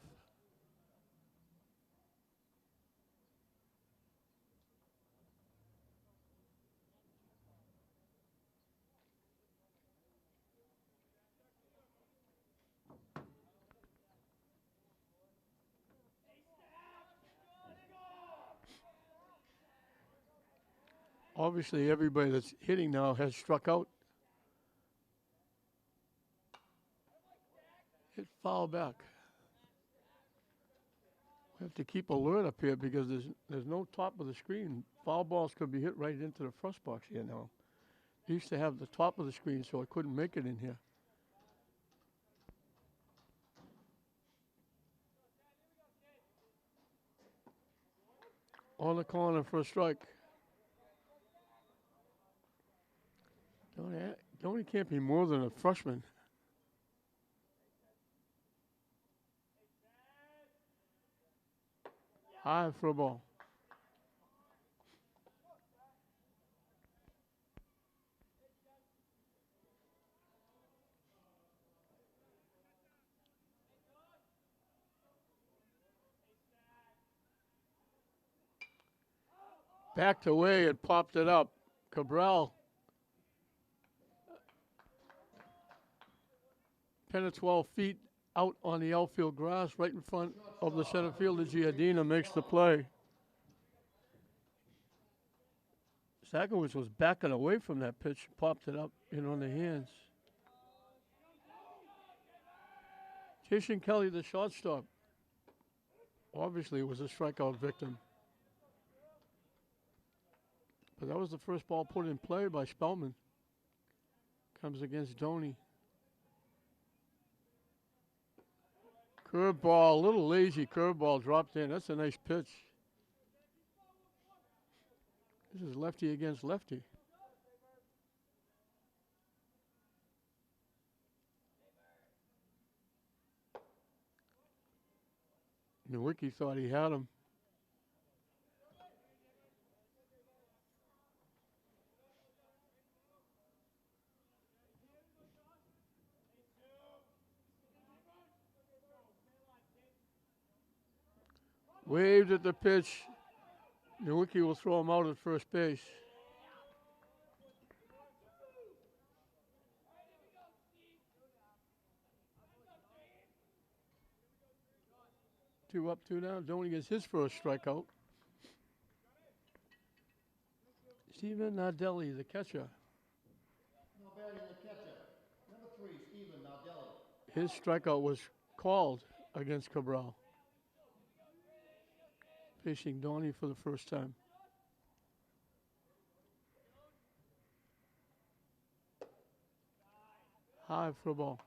Obviously, everybody that's hitting now has struck out. Hit foul back. We have to keep alert up here because there's no top of the screen. Foul balls could be hit right into the first box here now. They used to have the top of the screen, so I couldn't make it in here. On the corner for a strike. Donnie can't be more than a freshman. High for a ball. Backed away and popped it up. Cabral. 10 or 12 feet out on the outfield grass, right in front of the center fielder. Giardina makes the play. Statkowitz was backing away from that pitch, popped it up in on the hands. Jason Kelly, the shortstop, obviously was a strikeout victim. But that was the first ball put in play by Spellman. Comes against Donnie. Curveball, a little lazy curveball dropped in. That's a nice pitch. This is lefty against lefty. Nowicki thought he had him. Waved at the pitch. Nowicki will throw him out at first base. Two up, two down. Doney gets his first strikeout. Steven Nardelli, the catcher. No batting, the catcher. Number 3, Steven Nardelli. His strikeout was called against Cabral. Facing Doney for the first time. High for a ball.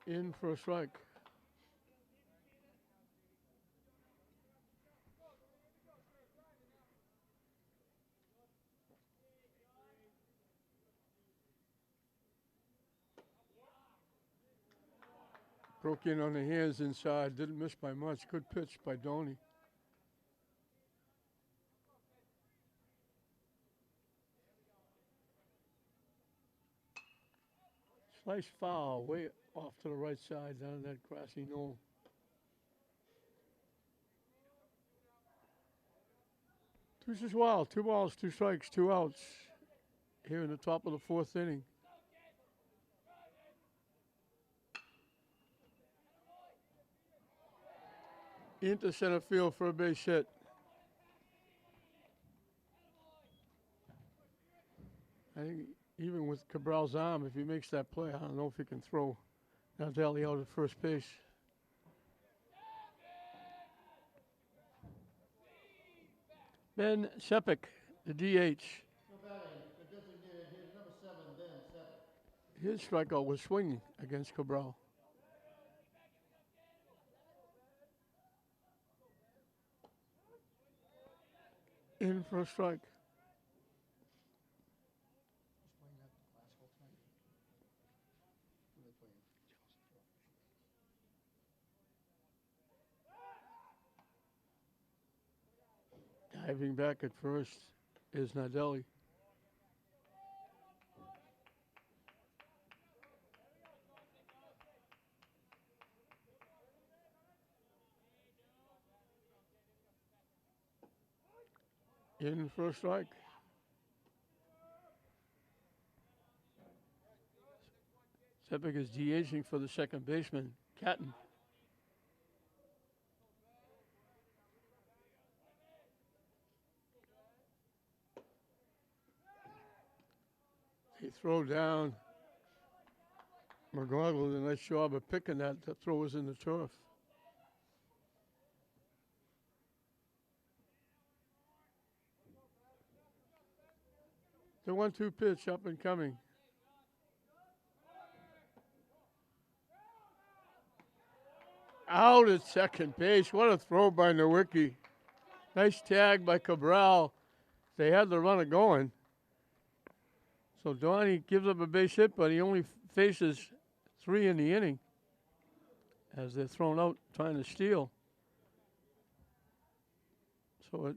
In for a strike. Broke in on the hands inside. Didn't miss by much. Good pitch by Doney. Slice foul way off to the right side down that grassy knoll. Deuces wild. 2 balls, 2 strikes, 2 outs. Here in the top of the 4th inning. Into center field for a base hit. I think even with Cabral's arm, if he makes that play, I don't know if he can throw Nardelli out at first base. Ben Sepik, the DH. No batting, the designated hitter, number 7, Ben Sepik. His strikeout was swinging against Cabral. In for a strike. Diving back at first is Nardelli. In for a strike. Sepik is DHing for the second baseman, Catton. They throw down. McGonagall did a nice job of picking that. The throw was in the turf. The 1-2 pitch up and coming. Out at second base. What a throw by Nowicki. Nice tag by Cabral. They had the runner going. So Donnie gives up a base hit, but he only faces 3 in the inning as they're thrown out trying to steal. So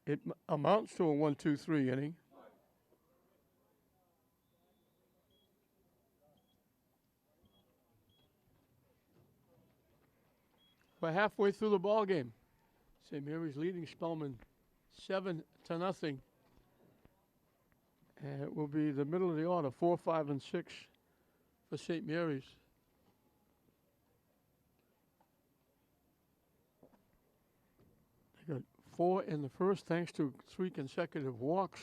it amounts to a 1-2-3 inning. We're halfway through the ball game. St. Mary's leading Spellman 7-0. And it will be the middle of the order, 4, 5, and 6 for St. Mary's. They got 4 in the first thanks to 3 consecutive walks.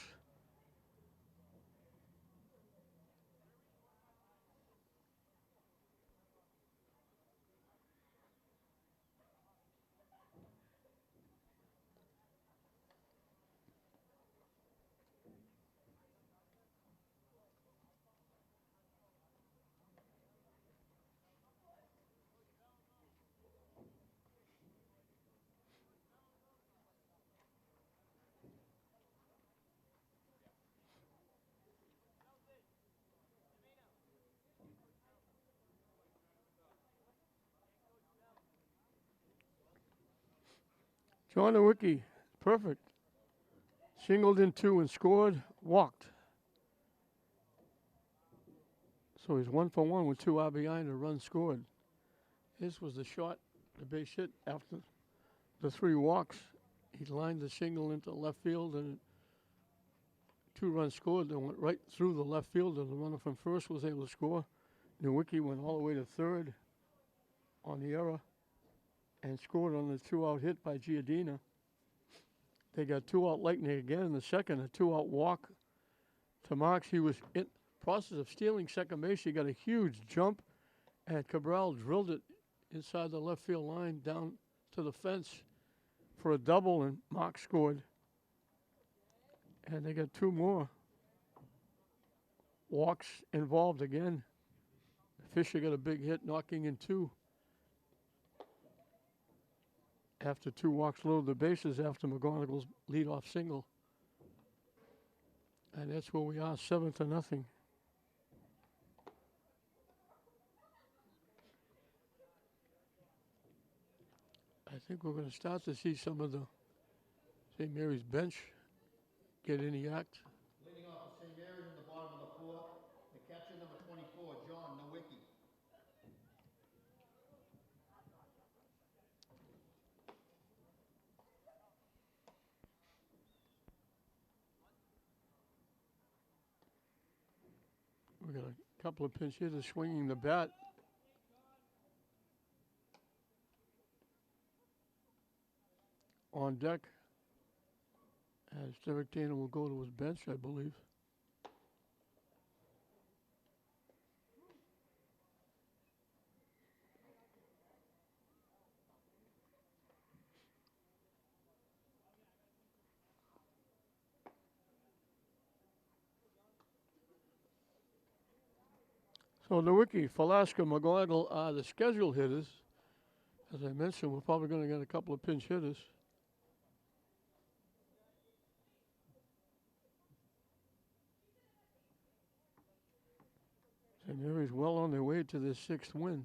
John Nowicki, perfect. Singled in 2 and scored, walked. So he's 1 for 1 with 2 RBI and a run scored. This was the shot, the base hit after the 3 walks. He lined the single into left field and 2 runs scored. They went right through the left field, and the runner from first was able to score. Nowicki went all the way to third on the error and scored on the 2-out hit by Giardina. They got 2 out Lightning again in the second, a 2-out walk to Marks. He was in process of stealing second base. He got a huge jump, and Cabral drilled it inside the left field line down to the fence for a double, and Marks scored. And they got 2 more walks involved again. Fisher got a big hit, knocking in 2. After 2 walks loaded the bases after McGonagall's leadoff single. And that's where we are, 7-0. I think we're going to start to see some of the St. Mary's bench get any act. Leading off the St. Mary's in the bottom of the 4th, the catcher number 24, John Nowicki. We got a couple of pinch hitters swinging the bat. On deck, as Derek Dana will go to his bench, I believe. So Nowicki, Falaska, McGonagall are the scheduled hitters. As I mentioned, we're probably going to get a couple of pinch hitters. St. Mary's well on their way to their 6th win,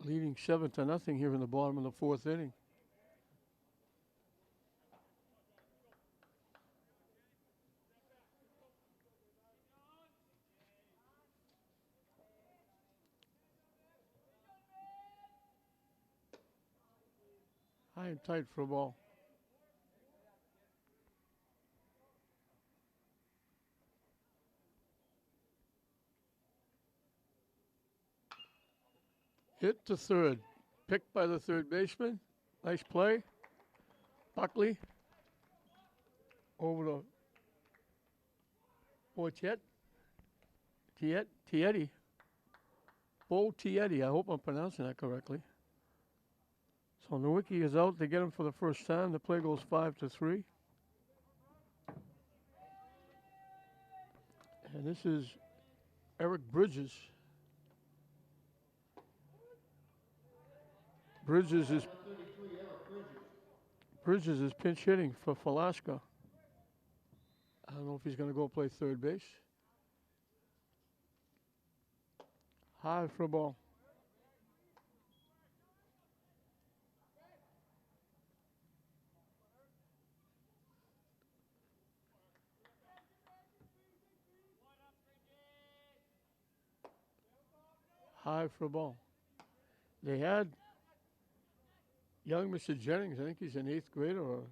leading 7-0 here in the bottom of the 4th inning. High and tight for a ball. Hit to third. Picked by the third baseman. Nice play. Buckley. Over to Boitiet. Tietti. Bo Tietti. I hope I'm pronouncing that correctly. So Nowicki is out. They get him for the first time. The play goes 5-3. And this is Eric Bridges. Bridges is pinch hitting for Falaska. I don't know if he's going to go play third base. High for a ball. High for a ball. They had young Mr. Jennings, I think he's an 8th grader, or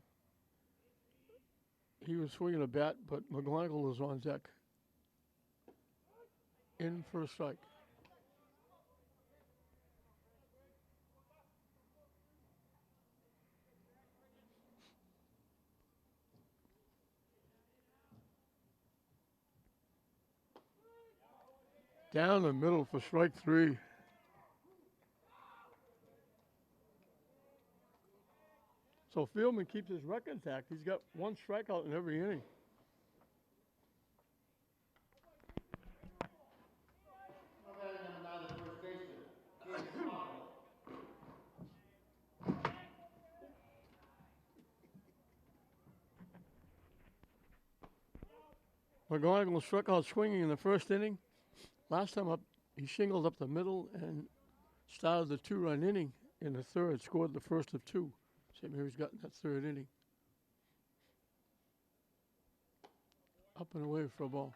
he was swinging a bat, but McGonagall was on deck. In for a strike. Down the middle for strike 3. So Fieldman keeps his record intact. He's got 1 strikeout in every inning. McGonagall struck out swinging in the first inning. Last time up, he shingled up the middle and started the 2-run inning in the third, scored the first of 2. St. Mary's got in that third inning. Up and away for a ball.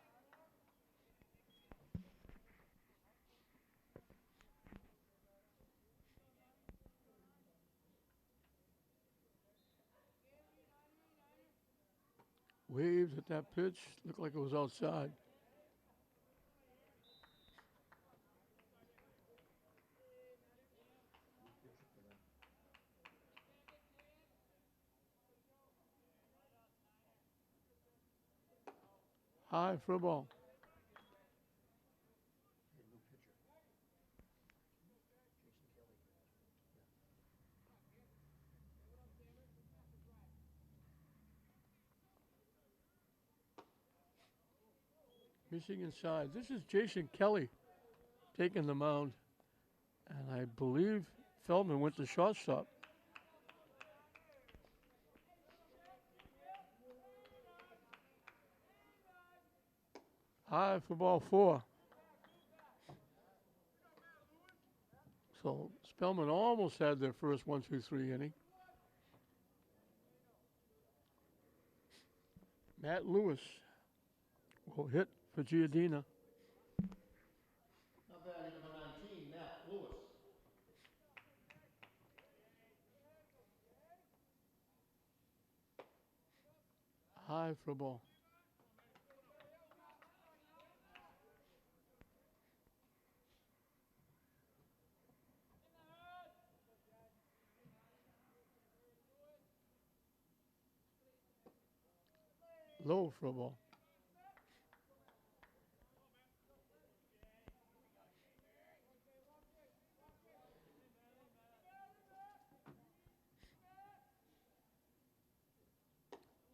Waves at that pitch. Looked like it was outside. High for a ball. New pitcher. Jason Kelly. Missing inside. This is Jason Kelly taking the mound. And I believe Feldman went to shortstop. High for ball 4. So Spellman almost had their first 1-2-3 inning. Matt Lewis will hit for Giardina. Now batting number 19, Matt Lewis. High for a ball. Low for a ball.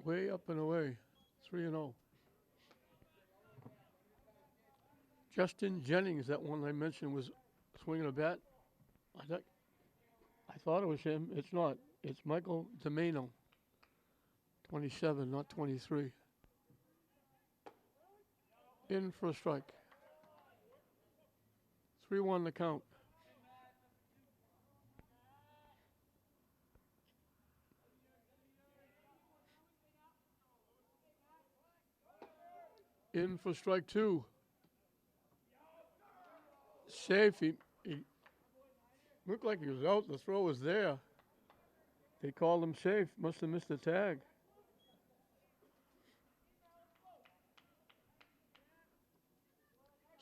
Way up and away. 3-0. Justin Jennings, that one I mentioned, was swinging a bat. I thought it was him. It's not. It's Michael DeMano. 27, not 23. In for a strike. 3-1 the count. In for strike 2. Safe. He looked like he was out. The throw was there. They called him safe. Must have missed the tag.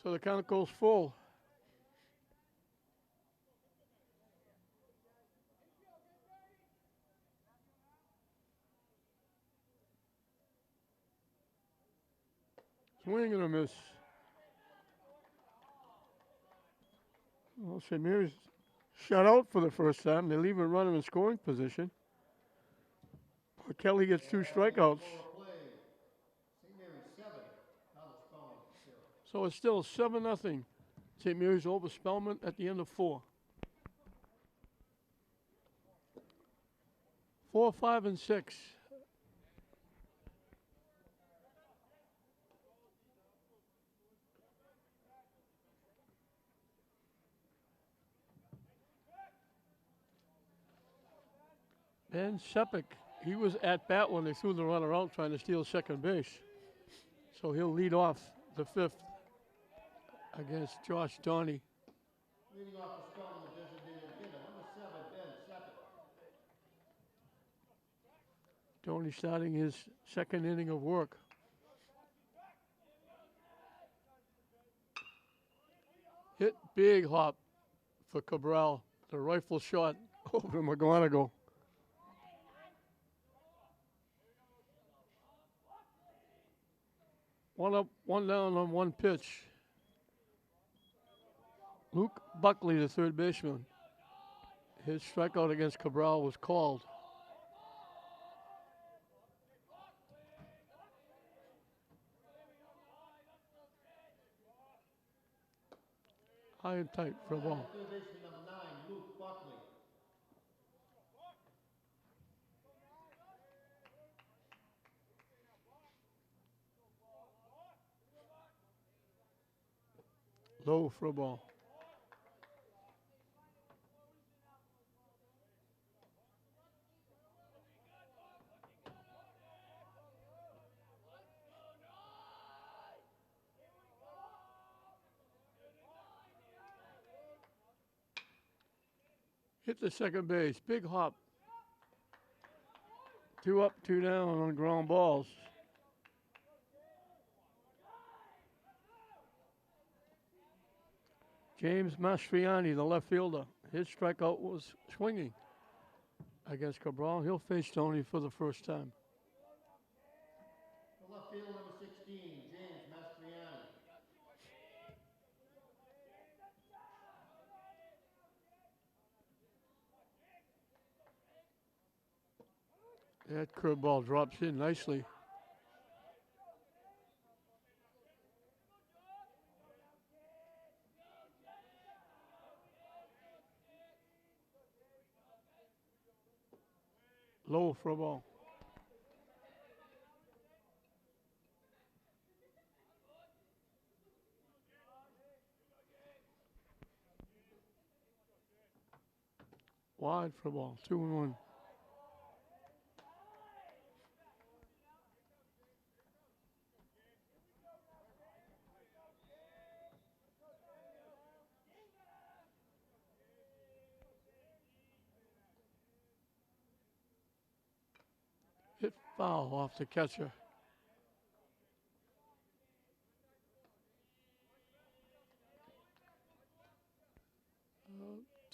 So the count goes full. Swing and a miss. Well, St. Mary's shut out for the first time. They leave a runner in scoring position. But Kelly gets 2 strikeouts. St. Mary's 7, Cardinal Spellman 0. So it's still 7-0. St. Mary's over Spellman at the end of 4. 4, 5, and 6. Ben Sepik, he was at bat when they threw the runner out trying to steal second base. So he'll lead off the 5th against Josh Donnie. Leading off for Spellman, the designated hitter, number 7, Ben Sepik. Donnie starting his 2nd inning of work. Hit big hop for Cabral. The rifle shot over to McGonigal. One up, one down on 1 pitch. Luke Buckley, the third baseman. His strikeout against Cabral was called. High and tight for a ball. Third baseman number 9, Luke Buckley. Low for a ball. Hit the second base. Big hop. 2 up, 2 down on ground balls. James Mastriani, the left fielder. His strikeout was swinging against Cabral. He'll face Tony for the first time. The left field, number 16, James Mastriani. That curveball drops in nicely. Low for a ball. Wide for a ball. 2-1. Hit foul off the catcher.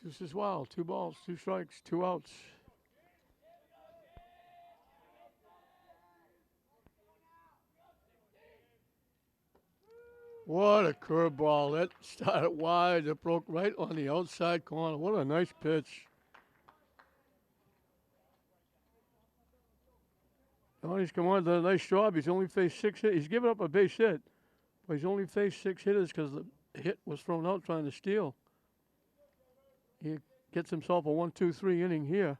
Deuces wild. 2 balls, 2 strikes, 2 outs. What a curveball. That started wide. It broke right on the outside corner. What a nice pitch. Tony's come on, done a nice job. He's only faced 6 hits. He's given up a base hit, but he's only faced 6 hitters because the hit was thrown out trying to steal. He gets himself a 1-2-3 inning here.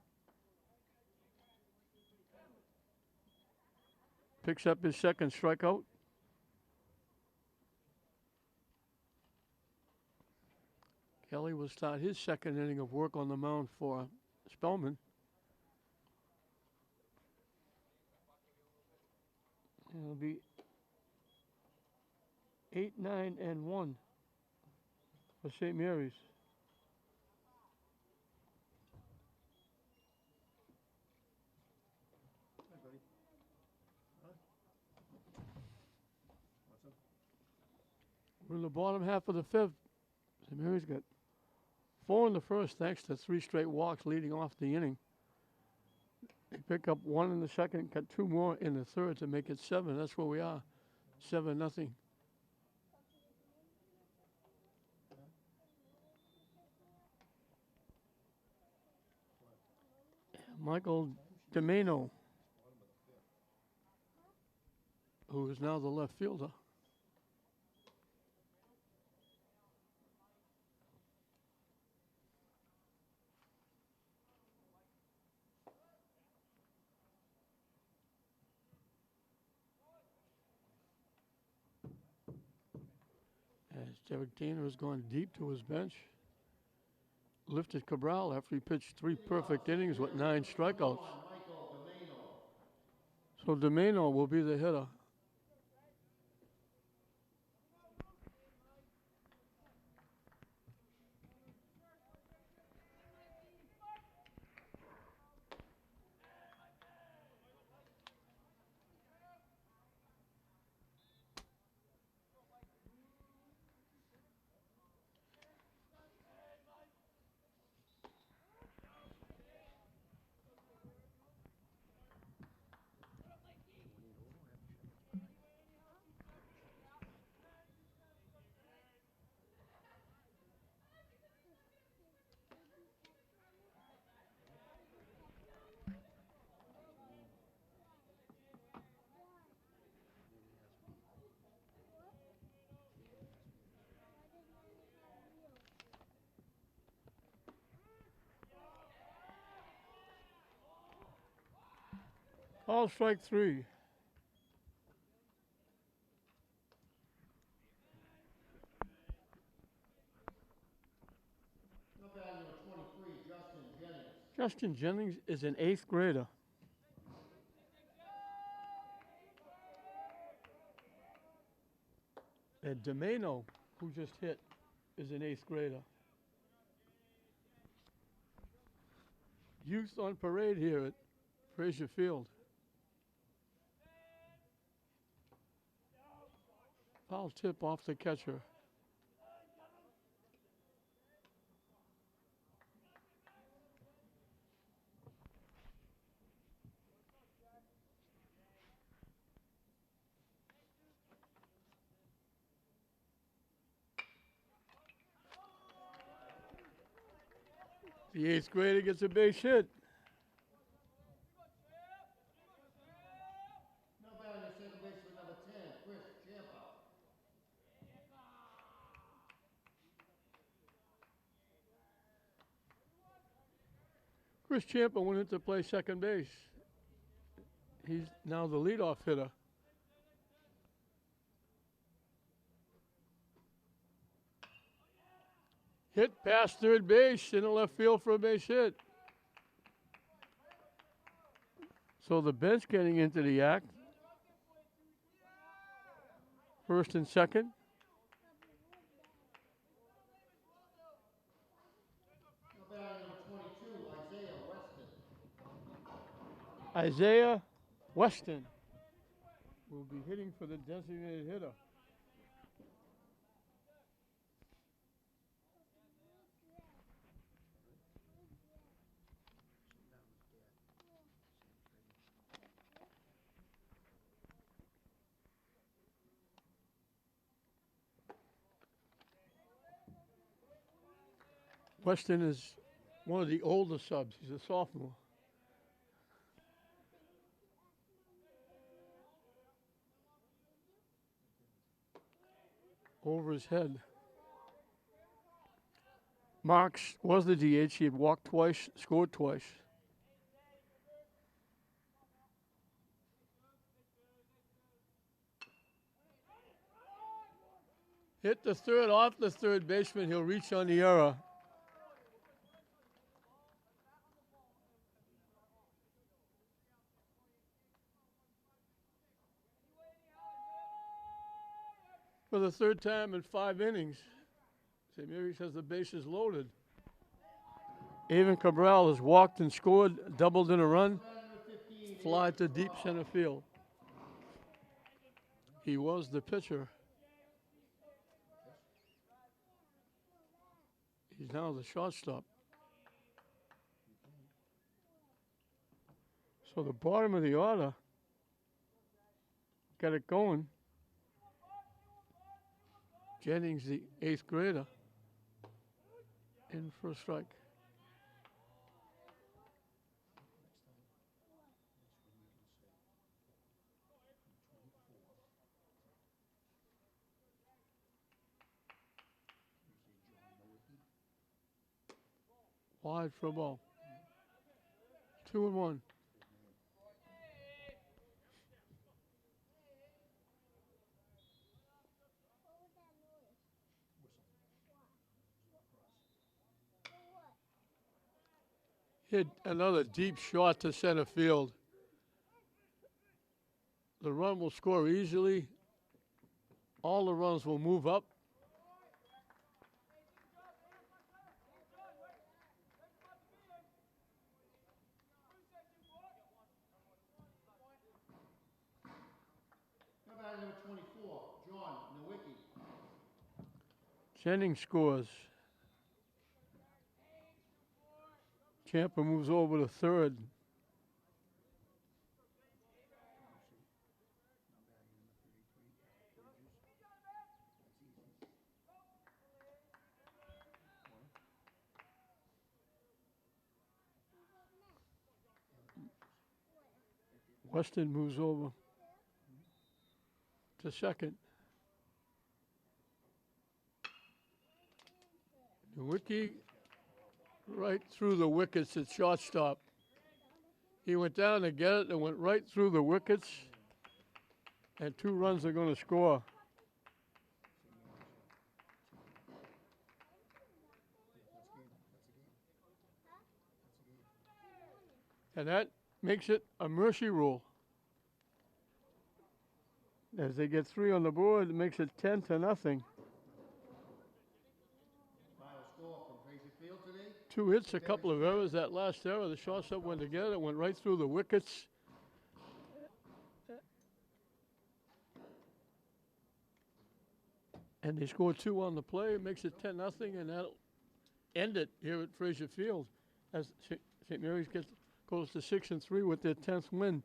Picks up his second strikeout. Kelly will start his second inning of work on the mound for Spellman. It'll be 8-9-1 for St. Mary's. Hi, buddy. Huh? What's up? We're in the bottom half of the 5th. St. Mary's got 4 in the first thanks to 3 straight walks leading off the inning. They pick up 1 in the second, got 2 more in the third to make it 7. That's where we are. 7-0. Michael Domeno, who is now the left fielder. As Derek Dana has gone deep to his bench. Lifted Cabral after he pitched 3 perfect innings with 9 strikeouts. Michael Domeno. So Domeno will be the hitter. All strike 3. Up batting number 23, Justin Jennings. Justin Jennings is an 8th grader. And Domeno, who just hit, is an 8th grader. youth on parade here at Frazier Field. Foul tip off the catcher. The eighth grader gets a base hit. Now batting at second baseman number 10, Chris Champa. Chris Champa went in to play second base. He's now the leadoff hitter. Hit past third base in the left field for a base hit. So the bench getting into the act. First and second. Now batting number 22, Isaiah Weston. Isaiah Weston will be hitting for the designated hitter. Weston is one of the older subs. He's a sophomore. Over his head. Marks was the DH. He had walked twice, scored twice. Hit the third off the third baseman. He'll reach on the error. For the third time in 5 innings, St. Mary's has the bases loaded. Avon Cabral has walked and scored, doubled in a run, fly to deep center field. He was the pitcher. He's now the shortstop. So the bottom of the order got it going. Jennings, the eighth grader, in for a strike. Wide for a ball. 2-1. Hit another deep shot to center field. The run will score easily. All the runs will move up. Now batting number 24, John Nowicki. Jennings scores. Champa moves over to third. Weston moves over to second. Nowicki right through the wickets at shortstop. He went down to get it and went right through the wickets. And 2 runs are going to score. And that makes it a mercy rule. As they get 3 on the board, it makes it 10-0. Final score from Fraser Field today. 2 hits, a couple of errors. That last error, the shortstop went together, it went right through the wickets. And they scored 2 on the play. It makes it 10-0, and that'll end it here at Fraser Field as St. Mary's goes to 6-3 with their 10th win.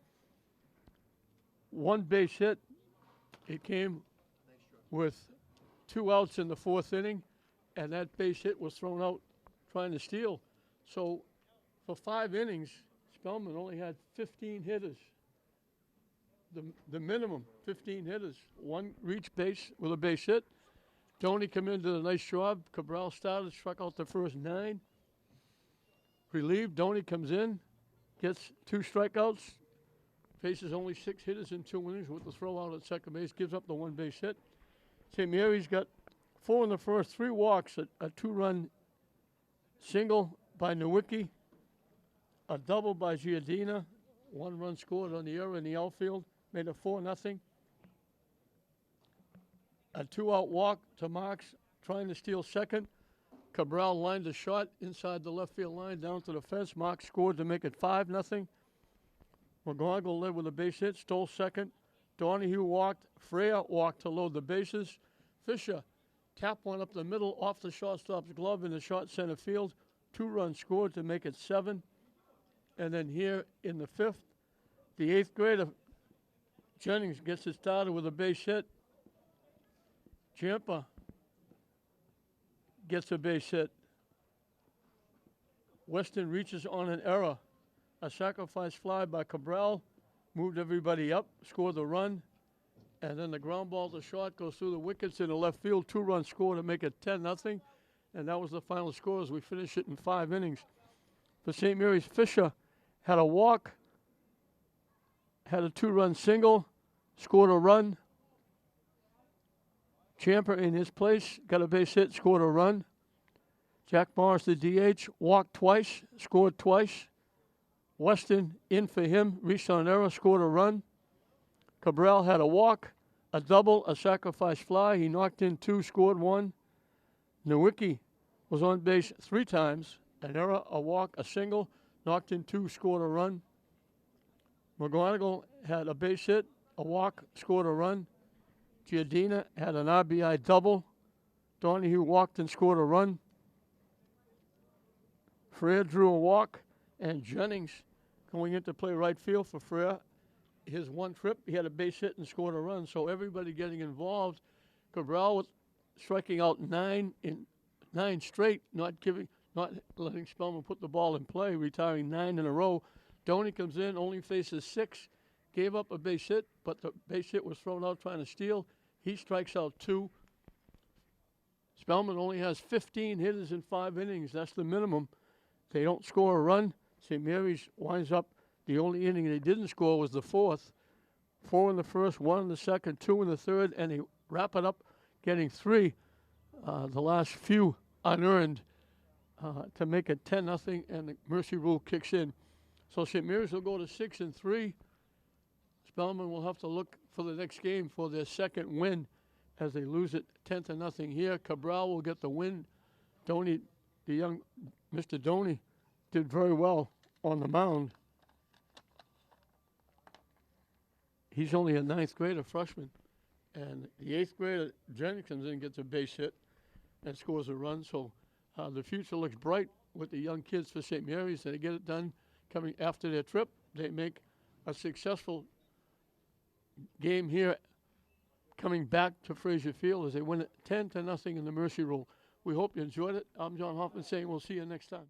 1 base hit. It came with 2 outs in the 4th inning, and that base hit was thrown out trying to steal. So for 5 innings, Spellman only had 15 hitters. The minimum, 15 hitters. 1 reached base with a base hit. Doney come in, did a nice job. Cabral started, struck out the first 9. Relieved, Doney comes in, gets 2 strikeouts, faces only 6 hitters in 2 innings with the throw out at second base, gives up the 1 base hit. St. Mary's got 4 in the first, 3 walks, a 2-run single by Nowicki, a double by Giardina, 1 run scored on the error in the outfield, made it 4-0. A 2-out walk to Marks, trying to steal second. Cabral lined a shot inside the left field line down to the fence. Marks scored to make it 5-0. McGonagall led with a base hit, stole second. Donahue walked. Freya walked to load the bases. Fisher tapped one up the middle off the shortstop's glove in the short center field. 2 runs scored to make it 7. And then here in the 5th, the 8th grader, Jennings, gets it started with a base hit. Champa gets a base hit. Weston reaches on an error. A sacrifice fly by Cabral moved everybody up, scored the run, and then the ground ball to short goes through the wickets in the left field. 2-run score to make it 10-0, and that was the final score as we finish it in 5 innings. For St. Mary's, Fisher had a walk, had a 2-run single, scored a run. Champa in his place, got a base hit, scored a run. Jack Morris, the DH, walked twice, scored twice. Weston in for him, reached on an error, scored a run. Cabral had a walk, a double, a sacrifice fly. He knocked in 2, scored 1. Nowicki was on base 3 times, an error, a walk, a single, knocked in 2, scored a run. McGonagall had a base hit, a walk, scored a run. Giardina had an RBI double. Donahue walked and scored a run. Freya drew a walk, and Jennings going in to play right field for Freya. His 1 trip, he had a base hit and scored a run. So everybody getting involved. Cabral was striking out 9 straight, not letting Spellman put the ball in play, retiring 9 in a row. Doney comes in, only faces 6. Gave up a base hit, but the base hit was thrown out trying to steal. He strikes out 2. Spellman only has 15 hitters in 5 innings. That's the minimum. They don't score a run. St. Mary's winds up, the only inning they didn't score was the 4th. 4 in the first, 1 in the second, 2 in the third, and they wrap it up getting 3, the last few unearned, to make it 10-0, and the mercy rule kicks in. So St. Mary's will go to 6-3. Spellman will have to look for the next game for their 2nd win as they lose it 10-0 here. Cabral will get the win. Doney, the young Mr. Doney, did very well on the mound. He's only a 9th grader, freshman. And the 8th grader, Jennings, comes in and gets a base hit and scores a run. So the future looks bright with the young kids for St. Mary's. They get it done coming after their trip. They make a successful game here coming back to Fraser Field as they win it 10-0 in the mercy rule. We hope you enjoyed it. I'm John Hoffman saying we'll see you next time.